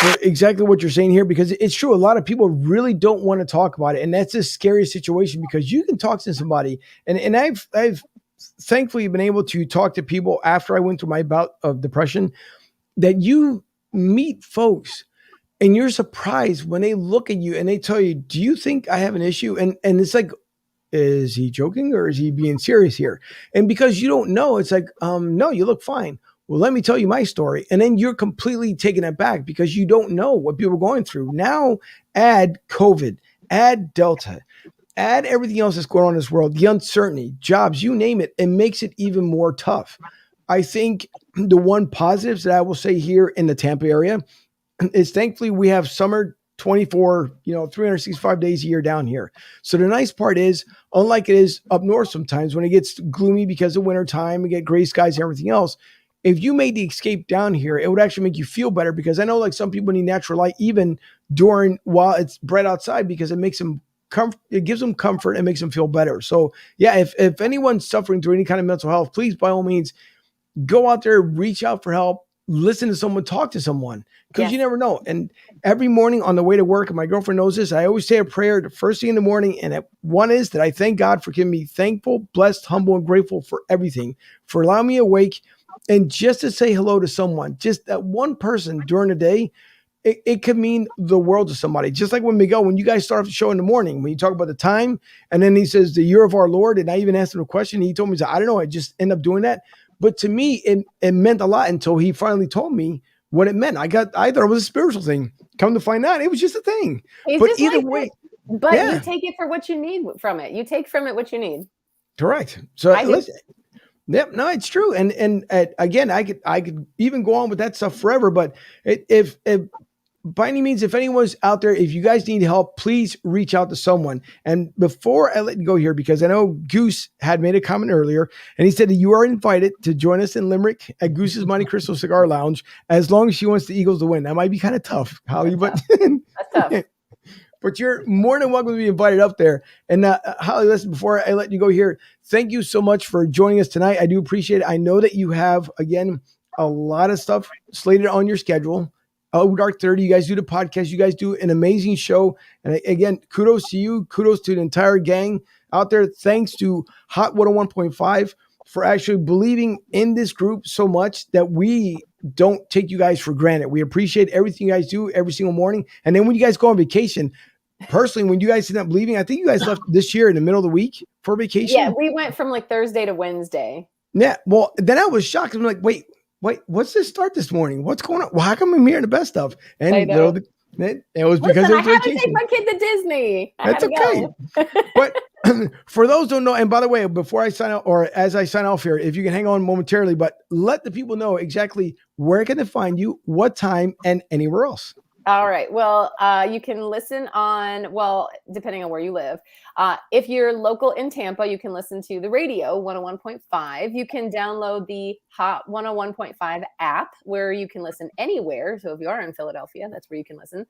important for exactly what you're saying here, because it's true. A lot of people really don't want to talk about it. And that's a scary situation, because you can talk to somebody. And I've thankfully been able to talk to people after I went through my bout of depression, that you meet folks and you're surprised when they look at you and they tell you, do you think I have an issue? And it's like, is he joking or is he being serious here? And because you don't know, it's like, no, you look fine. well, let me tell you my story. And then you're completely taken aback because you don't know what people are going through. Now add COVID, add Delta, add everything else that's going on in this world, the uncertainty, jobs, you name it, it makes it even more tough. I think the one positives that I will say here in the Tampa area is thankfully we have summer 24, 365 days a year down here. So the nice part is, unlike it is up north sometimes when it gets gloomy because of winter time, we get gray skies and everything else. If you made the escape down here, it would actually make you feel better because I know like some people need natural light even while it's bright outside because it makes them it gives them comfort and makes them feel better. So yeah, if anyone's suffering through any kind of mental health, please by all means go out there, reach out for help, listen to someone, talk to someone because you never know. And every morning on the way to work, and my girlfriend knows this, I always say a prayer the first thing in the morning. And one is that I thank God for giving me thankful, blessed, humble, and grateful for everything, for allowing me awake and just to say hello to someone, just that one person during the day. It could mean the world to somebody. Just like when Miguel, when you guys start off the show in the morning, when you talk about the time, and then he says the year of our Lord, and I even asked him a question. He told me, I don't know, I just end up doing that. But to me, it meant a lot until he finally told me what it meant. I thought it was a spiritual thing. Come to find out, it was just a thing. But either way, you take it for what you need from it. You take from it what you need. Correct. So listen. Yep, no, it's true. And again, I could even go on with that stuff forever. But if by any means, if anyone's out there, if you guys need help, please reach out to someone. And before I let you go here, because I know Goose had made a comment earlier, and he said that you are invited to join us in Limerick at Goose's Monte Cristo Cigar Lounge, as long as she wants the Eagles to win. That might be kind of tough, Holly, but that's tough. But you're more than welcome to be invited up there. And Holly, listen, before I let you go here, thank you so much for joining us tonight. I do appreciate it. I know that you have, again, a lot of stuff slated on your schedule. Oh, Dark 30, you guys do the podcast. You guys do an amazing show. And again, kudos to you. Kudos to the entire gang out there. Thanks to Hot 101.5 for actually believing in this group so much that we don't take you guys for granted. We appreciate everything you guys do every single morning. And then when you guys go on vacation, personally, when you guys end up leaving, I think you guys left this year in the middle of the week for vacation. Yeah, we went from like Thursday to Wednesday. Yeah, well, then I was shocked. I'm like, wait, what's this start this morning? What's going on? Well, how come I'm hearing the best stuff? And it was because I had to take my kid to Disney. That's okay. But for those who don't know, and by the way, before I sign out, or as I sign off here, if you can hang on momentarily, but let the people know exactly where can they find you, what time, and anywhere else. All right. Well, you can listen on, depending on where you live. If you're local in Tampa, you can listen to the radio 101.5. You can download the Hot 101.5 app where you can listen anywhere. So if you are in Philadelphia, that's where you can listen.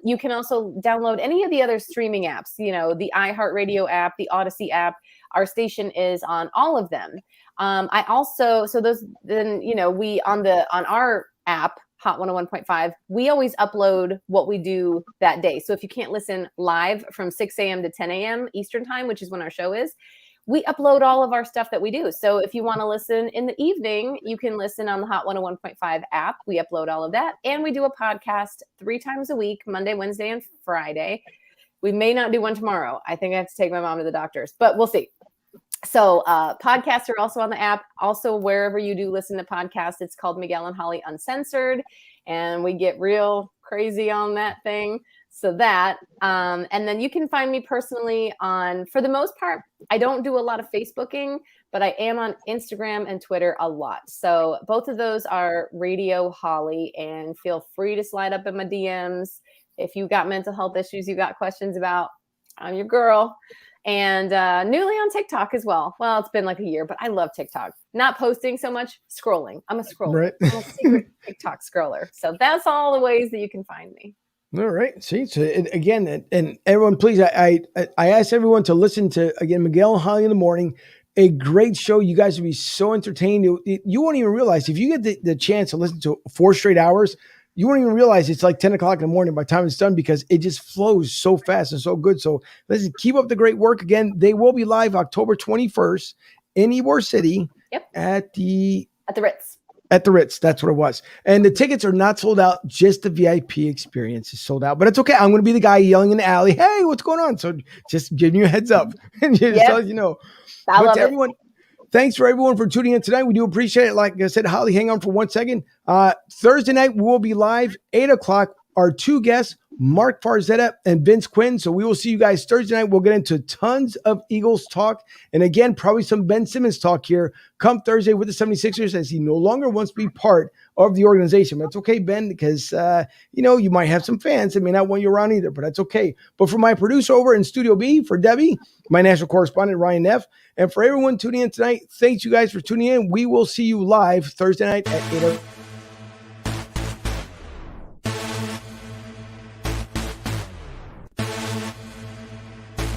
You can also download any of the other streaming apps, the iHeartRadio app, the Odyssey app. Our station is on all of them. We on our app, Hot 101.5, we always upload what we do that day. So if you can't listen live from 6 a.m. to 10 a.m. Eastern time, which is when our show is, we upload all of our stuff that we do. So if you want to listen in the evening, you can listen on the Hot 101.5 app. We upload all of that. And we do a podcast 3 times a week, Monday, Wednesday, and Friday. We may not do one tomorrow. I think I have to take my mom to the doctor's, but we'll see. So podcasts are also on the app. Also, wherever you do listen to podcasts, it's called Miguel and Holly Uncensored. And we get real crazy on that thing. So that, and then you can find me personally on, for the most part, I don't do a lot of Facebooking, but I am on Instagram and Twitter a lot. So both of those are Radio Holly, and feel free to slide up in my DMs. If you got mental health issues you got questions about, I'm your girl. And newly on TikTok as well. Well, it's been like a year, but I love TikTok. Not posting so much, scrolling. I'm a scroller. Right. I'm a secret TikTok scroller. So that's all the ways that you can find me. All right. See, so again, and everyone, please, I ask everyone to listen to, again, Miguel and Holly in the morning. A great show. You guys will be so entertained. You won't even realize, if you get the chance to listen to 4 straight hours, you won't even realize it's like 10 o'clock in the morning by the time it's done, because it just flows so fast and so good. So listen, keep up the great work. Again, they will be live October 21st in Ybor City. Yep. At the Ritz. At the Ritz. That's what it was. And the tickets are not sold out. Just the VIP experience is sold out. But it's okay. I'm going to be the guy yelling in the alley, hey, what's going on? So just giving you a heads up and just telling you know. I love everyone, Thanks for everyone for tuning in tonight. We do appreciate it. Like I said, Holly, hang on for 1 second. Thursday night, we will be live, 8 o'clock. Our two guests, Mark Farzetta and Vince Quinn. So we will see you guys Thursday night. We'll get into tons of Eagles talk. And again, probably some Ben Simmons talk here come Thursday with the 76ers as he no longer wants to be part of the organization. But it's okay, Ben, because, you might have some fans that may not want you around either, but that's okay. But for my producer over in Studio B, for Debbie, my national correspondent, Ryan Neff, and for everyone tuning in tonight, thanks you guys for tuning in. We will see you live Thursday night at 8 o'clock.